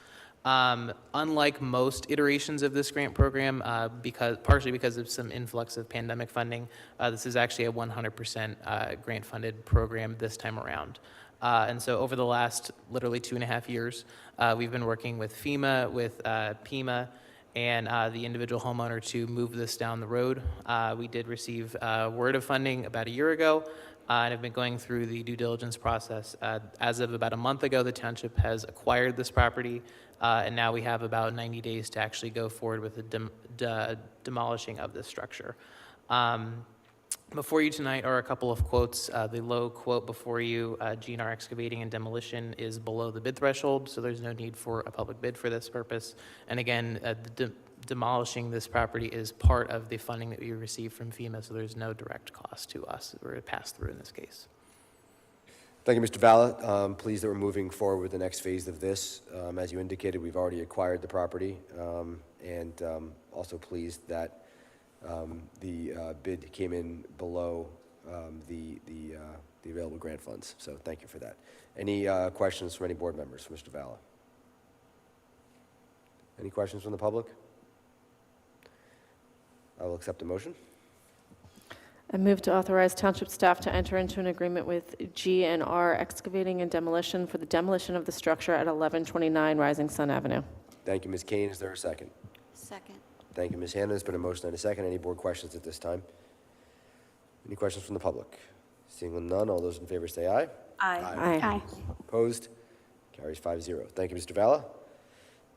Unlike most iterations of this grant program, partially because of some influx of pandemic funding, this is actually a 100% grant-funded program this time around. And so over the last literally 2.5 years, we've been working with FEMA, with PEMA, and the individual homeowner to move this down the road. We did receive word of funding about a year ago, and have been going through the due diligence process. As of about a month ago, the township has acquired this property, and now we have about 90 days to actually go forward with the demolishing of this structure. Before you tonight are a couple of quotes. The low quote before you, GNR Excavating and Demolition, is below the bid threshold, so there's no need for a public bid for this purpose. And again, demolishing this property is part of the funding that we received from FEMA, so there's no direct cost to us. We're passed through in this case. Thank you, Mr. Valla. Pleased that we're moving forward with the next phase of this. As you indicated, we've already acquired the property, and also pleased that the bid came in below the available grant funds. So thank you for that. Any questions from any board members for Mr. Valla? Any questions from the public? I will accept a motion. I move to authorize township staff to enter into an agreement with GNR Excavating and Demolition for the demolition of the structure at 1129 Rising Sun Avenue. Thank you, Ms. Kane. Is there a second? Second. Thank you, Ms. Hanna. There's been a motion and a second. Any board questions at this time? Any questions from the public? Seeing none, all those in favor say aye. Aye. Aye. Opposed? Carries 5-0. Thank you, Mr. Valla.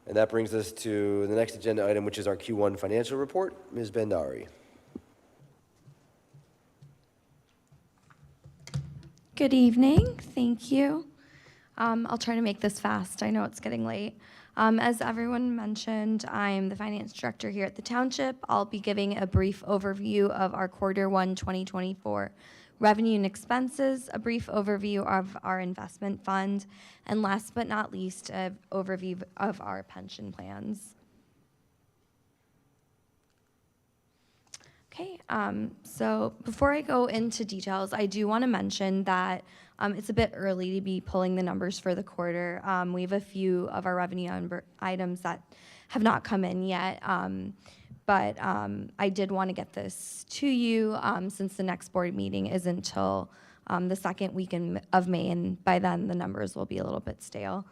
And that brings us to the next agenda item, which is our Q1 financial report. Ms. Bendari. Good evening. Thank you. I'll try to make this fast. I know it's getting late. As everyone mentioned, I'm the finance director here at the township. I'll be giving a brief overview of our Q1 2024 revenue and expenses, a brief overview of our investment fund, and last but not least, an overview of our pension plans. Okay, so before I go into details, I do want to mention that it's a bit early to be pulling the numbers for the quarter. We have a few of our revenue items that have not come in yet, but I did want to get this to you since the next board meeting is until the second week of May, and by then the numbers will be a little bit stale.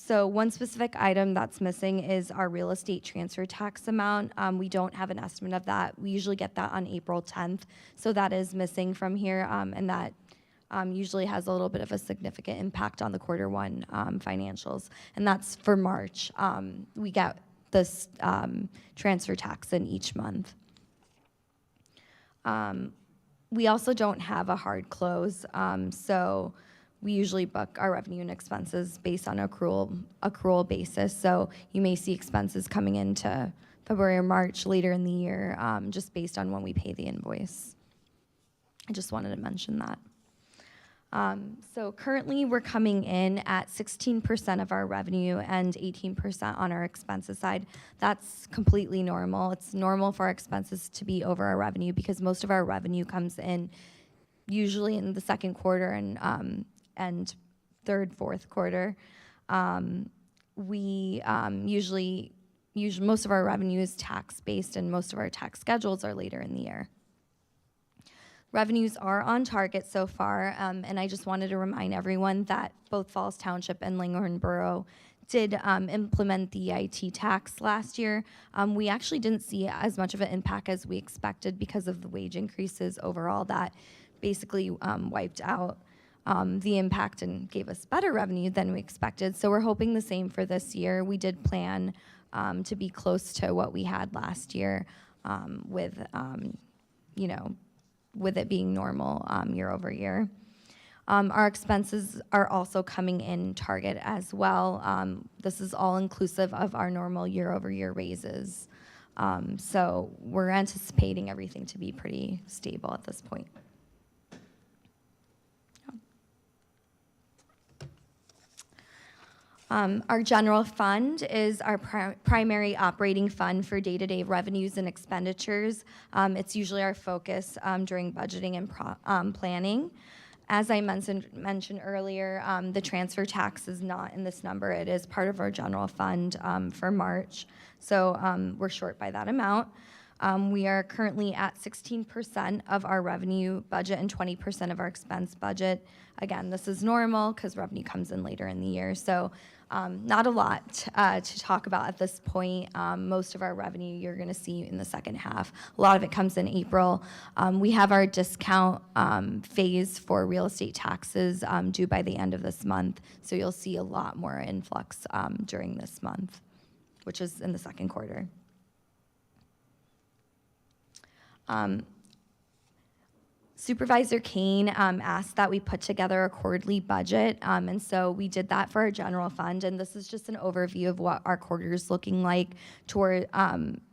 So one specific item that's missing is our real estate transfer tax amount. We don't have an estimate of that. We usually get that on April 10th, so that is missing from here, and that usually has a little bit of a significant impact on the Q1 financials, and that's for March. We get this transfer tax in each month. We also don't have a hard close, so we usually book our revenue and expenses based on accrual basis. So you may see expenses coming into February or March later in the year, just based on when we pay the invoice. I just wanted to mention that. So currently we're coming in at 16% of our revenue and 18% on our expenses side. That's completely normal. It's normal for our expenses to be over our revenue because most of our revenue comes in usually in the second quarter and third, fourth quarter. We usually most of our revenue is tax-based and most of our tax schedules are later in the year. Revenues are on target so far, and I just wanted to remind everyone that both Falls Township and Langhorne Borough did implement the EIT tax last year. We actually didn't see as much of an impact as we expected because of the wage increases overall that basically wiped out the impact and gave us better revenue than we expected. So we're hoping the same for this year. We did plan to be close to what we had last year with, with it being normal year over year. Our expenses are also coming in target as well. This is all inclusive of our normal year over year raises. So we're anticipating everything to be pretty stable at this point. Our general fund is our primary operating fund for day-to-day revenues and expenditures. It's usually our focus during budgeting and planning. As I mentioned earlier, the transfer tax is not in this number. It is part of our general fund for March, so we're short by that amount. We are currently at 16% of our revenue budget and 20% of our expense budget. Again, this is normal because revenue comes in later in the year, so not a lot to talk about at this point. Most of our revenue you're going to see in the second half. A lot of it comes in April. We have our discount phase for real estate taxes due by the end of this month, so you'll see a lot more influx during this month, which is in the second quarter. Supervisor Kane asked that we put together a quarterly budget, and so we did that for our general fund, and this is just an overview of what our quarter is looking like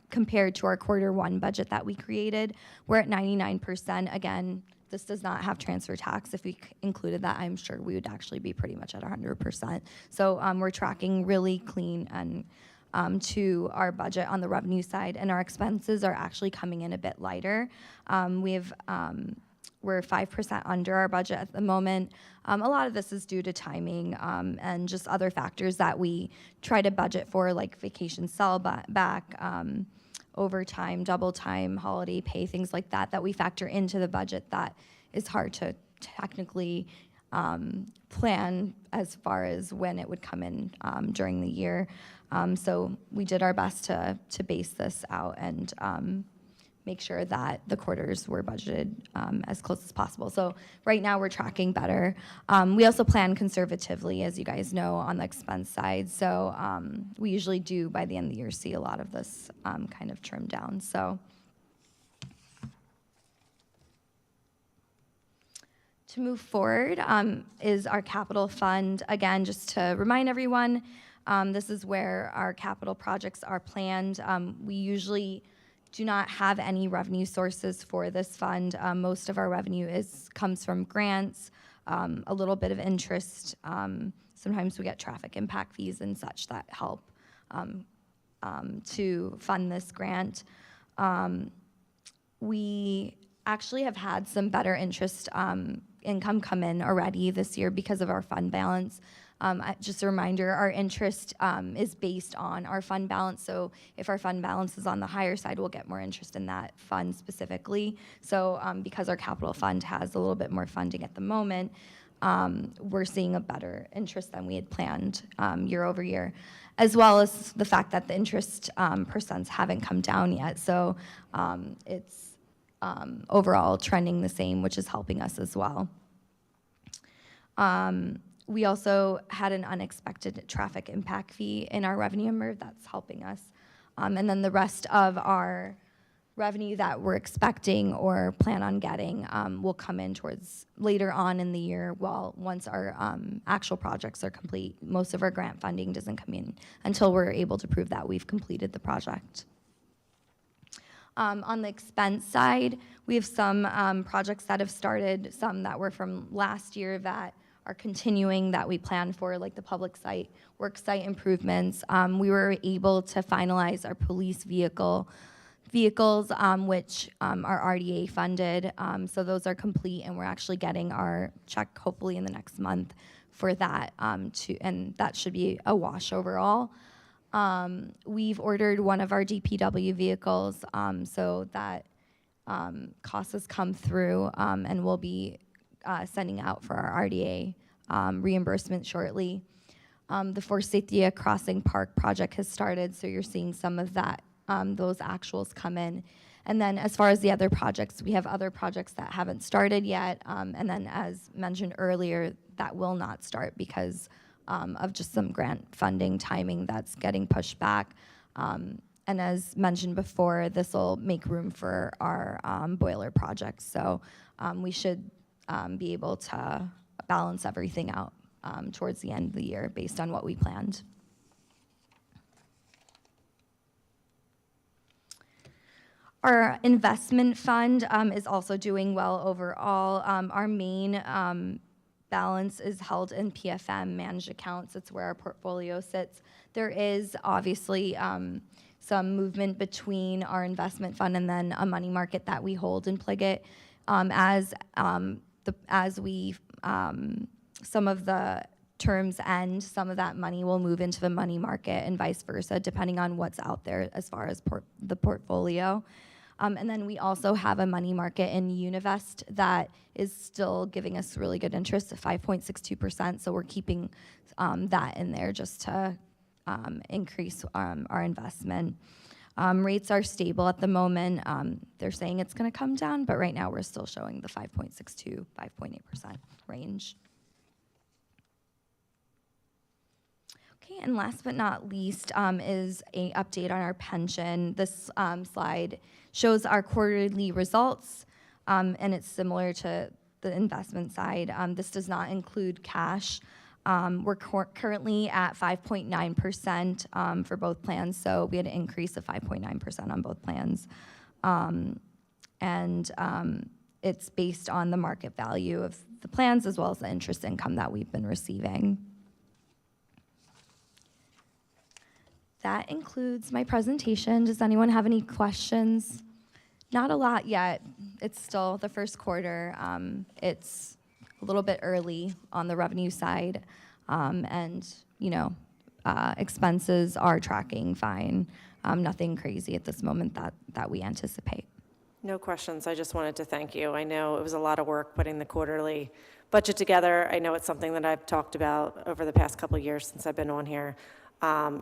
compared to our quarter one budget that we created. We're at 99%. Again, this does not have transfer tax. If we included that, I'm sure we would actually be pretty much at 100%. So we're tracking really clean and to our budget on the revenue side, and our expenses are actually coming in a bit lighter. We're 5% under our budget at the moment. A lot of this is due to timing and just other factors that we try to budget for, like vacation back, overtime, double time, holiday pay, things like that, that we factor into the budget that is hard to technically plan as far as when it would come in during the year. So we did our best to base this out and make sure that the quarters were budgeted as close as possible. So right now we're tracking better. We also plan conservatively, as you guys know, on the expense side. So we usually do, by the end of the year, see a lot of this kind of trimmed down. So to move forward is our capital fund. Again, just to remind everyone, this is where our capital projects are planned. We usually do not have any revenue sources for this fund. Most of our revenue comes from grants, a little bit of interest. Sometimes we get traffic impact fees and such that help to fund this grant. We actually have had some better interest income come in already this year because of our fund balance. Just a reminder, our interest is based on our fund balance, so if our fund balance is on the higher side, we'll get more interest in that fund specifically. So because our capital fund has a little bit more funding at the moment, we're seeing a better interest than we had planned year over year, as well as the fact that the interest percents haven't come down yet. So it's overall trending the same, which is helping us as well. We also had an unexpected traffic impact fee in our revenue number that's helping us. And then the rest of our revenue that we're expecting or plan on getting will come in towards later on in the year. Once our actual projects are complete, most of our grant funding doesn't come in until we're able to prove that we've completed the project. On the expense side, we have some projects that have started, some that were from last year that are continuing that we planned for, like the public site, work site improvements. We were able to finalize our police vehicles, which are RDA funded. So those are complete, and we're actually getting our check hopefully in the next month for that, and that should be a wash overall. We've ordered one of our DPW vehicles, so that cost has come through, and we'll be sending out for our RDA reimbursement shortly. The Forsythia Crossing Park project has started, so you're seeing some of that, those actuals come in. And then as far as the other projects, we have other projects that haven't started yet, and then as mentioned earlier, that will not start because of just some grant funding timing that's getting pushed back. And as mentioned before, this will make room for our boiler projects. So we should be able to balance everything out towards the end of the year based on what we planned. Our investment fund is also doing well overall. Our main balance is held in PFM managed accounts. It's where our portfolio sits. There is obviously some movement between our investment fund and then a money market that we hold in Pliget. As some of the terms end, some of that money will move into the money market and vice versa, depending on what's out there as far as the portfolio. And then we also have a money market in Univest that is still giving us really good interest at 5.62%. So we're keeping that in there just to increase our investment. Rates are stable at the moment. They're saying it's going to come down, but right now we're still showing the 5.62, 5.8% range. Okay, and last but not least is an update on our pension. This slide shows our quarterly results, and it's similar to the investment side. This does not include cash. We're currently at 5.9% for both plans, so we had an increase of 5.9% on both plans. It's based on the market value of the plans as well as the interest income that we've been receiving. That includes my presentation. Does anyone have any questions? Not a lot yet. It's still the first quarter. It's a little bit early on the revenue side, and expenses are tracking fine. Nothing crazy at this moment that we anticipate. No questions. I just wanted to thank you. I know it was a lot of work putting the quarterly budget together. I know it's something that I've talked about over the past couple of years since I've been on here.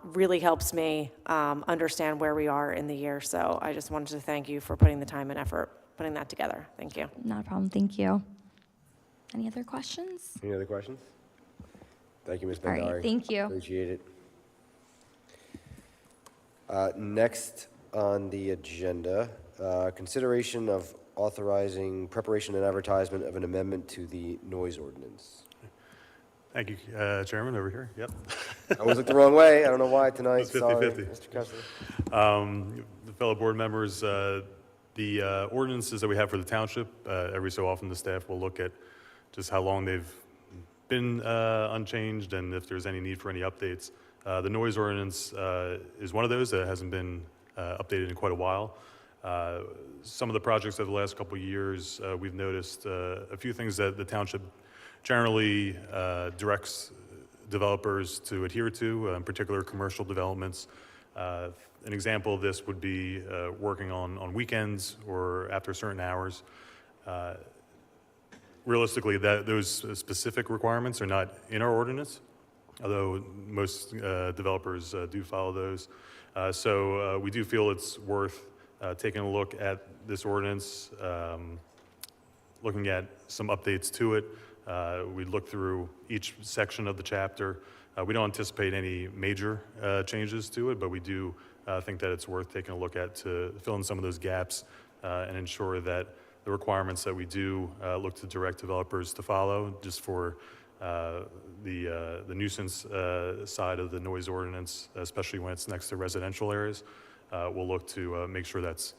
Really helps me understand where we are in the year. So I just wanted to thank you for putting the time and effort putting that together. Thank you. Not a problem. Thank you. Any other questions? Any other questions? Thank you, Ms. All right, Bendari. thank you. Appreciate it. Next on the agenda, consideration of authorizing preparation and advertisement of an amendment to the noise ordinance. Thank you, Chairman, over here. Yep. I always looked the wrong way. I don't know why tonight. It's 50-50. Sorry, Mr. Kessler. The fellow board members, the ordinances that we have for the township, every so often the staff will look at just how long they've been unchanged and if there's any need for any updates. The noise ordinance is one of those that hasn't been updated in quite a while. Some of the projects of the last couple of years, we've noticed a few things that the township generally directs developers to adhere to, in particular commercial developments. An example of this would be working on weekends or after certain hours. Realistically, those specific requirements are not in our ordinance, although most developers do follow those. So we do feel it's worth taking a look at this ordinance, looking at some updates to it. We look through each section of the chapter. We don't anticipate any major changes to it, but we do I think that it's worth taking a look at to fill in some of those gaps and ensure that the requirements that we do look to direct developers to follow, just for the nuisance side of the noise ordinance, especially when it's next to residential areas. We'll look to make sure that's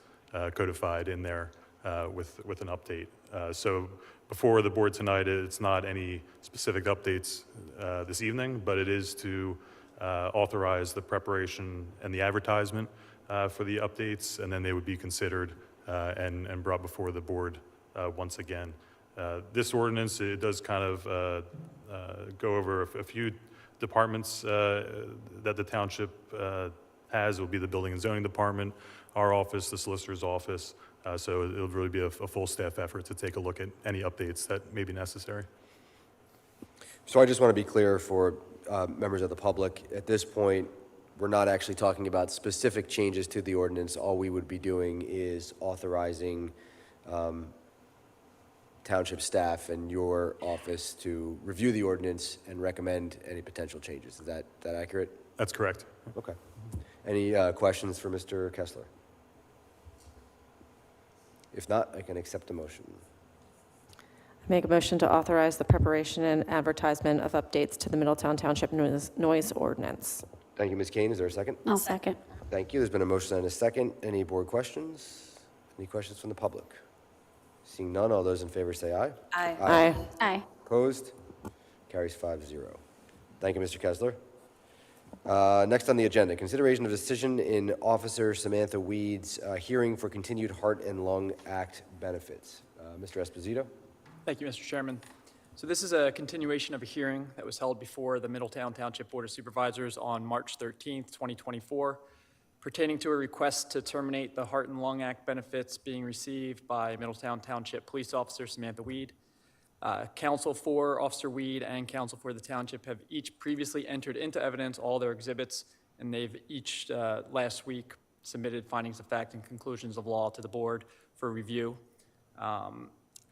codified in there with an update. So before the board tonight, it's not any specific updates this evening, but it is to authorize the preparation and the advertisement for the updates, and then they would be considered and brought before the board once again. This ordinance, it does kind of go over a few departments that the township has. It will be the Building and Zoning Department, our office, the Solicitor's Office. So it'll really be a full staff effort to take a look at any updates that may be necessary. So I just want to be clear for members of the public. At this point, we're not actually talking about specific changes to the ordinance. All we would be doing is authorizing township staff and your office to review the ordinance and recommend any potential changes. Is that accurate? That's correct. Okay. Any questions for Mr. Kessler? If not, I can accept a motion. Make a motion to authorize the preparation and advertisement of updates to the Middletown Township noise ordinance. Thank you, Ms. Kane. Is there a second? I'll second. Thank you. There's been a motion and a second. Any board questions? Any questions from the public? Seeing none, all those in favor say aye. Aye. Aye. Aye. Opposed? Carries 5-0. Thank you, Mr. Kessler. Next on the agenda, consideration of decision in Officer Samantha Weed's hearing for continued Heart and Lung Act benefits. Mr. Esposito? Thank you, Mr. Chairman. So this is a continuation of a hearing that was held before the Middletown Township Board of Supervisors on March 13th, 2024, pertaining to a request to terminate the Heart and Lung Act benefits being received by Middletown Township Police Officer Samantha Weed. Counsel for Officer Weed and counsel for the township have each previously entered into evidence all their exhibits, and they've each last week submitted findings of fact and conclusions of law to the board for review.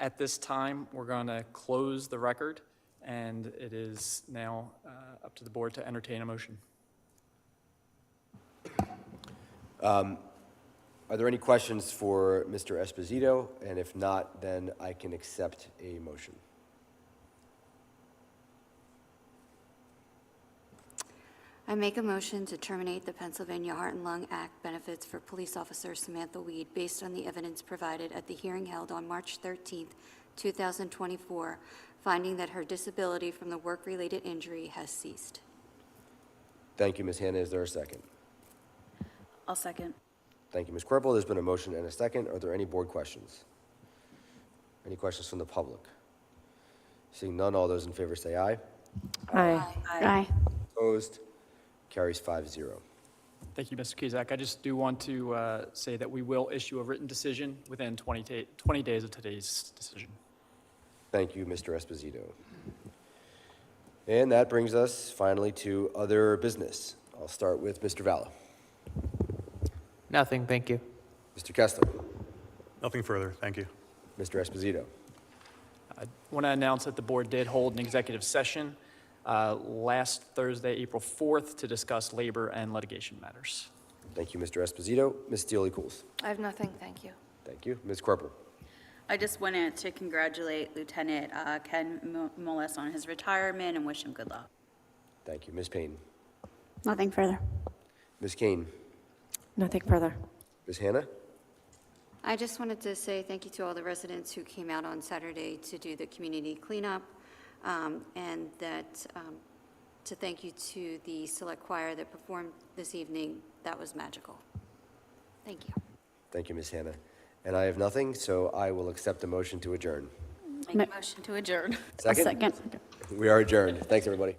At this time, we're going to close the record, and it is now up to the board to entertain a motion. Are there any questions for Mr. Esposito? And if not, then I can accept a motion. I make a motion to terminate the Pennsylvania Heart and Lung Act benefits for Police Officer Samantha Weed based on the evidence provided at the hearing held on March 13th, 2024, finding that her disability from the work-related injury has ceased. Thank you, Ms. Hanna. Is there a second? I'll second. Thank you, Ms. Corporal. There's been a motion and a second. Are there any board questions? Any questions from the public? Seeing none, all those in favor say aye. Aye. Aye. Opposed? Carries 5-0. Thank you, Mr. Kizak. I just do want to say that we will issue a written decision within 20 days of today's decision. Thank you, Mr. Esposito. And that brings us finally to other business. I'll start with Mr. Valla. Nothing, thank you. Mr. Kessler. Nothing further. Thank you. Mr. Esposito. I want to announce that the board did hold an executive session last Thursday, April 4th, to discuss labor and litigation matters. Thank you, Mr. Esposito. Ms. Steely-Cools. I have nothing, thank you. Thank you. Ms. Corporal. I just wanted to congratulate Lieutenant Ken Mullis on his retirement and wish him good luck. Thank you. Ms. Payne. Nothing further. Ms. Kane. Nothing further. Ms. Hanna. I just wanted to say thank you to all the residents who came out on Saturday to do the community cleanup, and that to thank you to the select choir that performed this evening. That was magical. Thank you. Thank you, Ms. Hanna. And I have nothing, so I will accept a motion to adjourn. Make a motion to adjourn. Second? Second. We are adjourned. Thanks, everybody.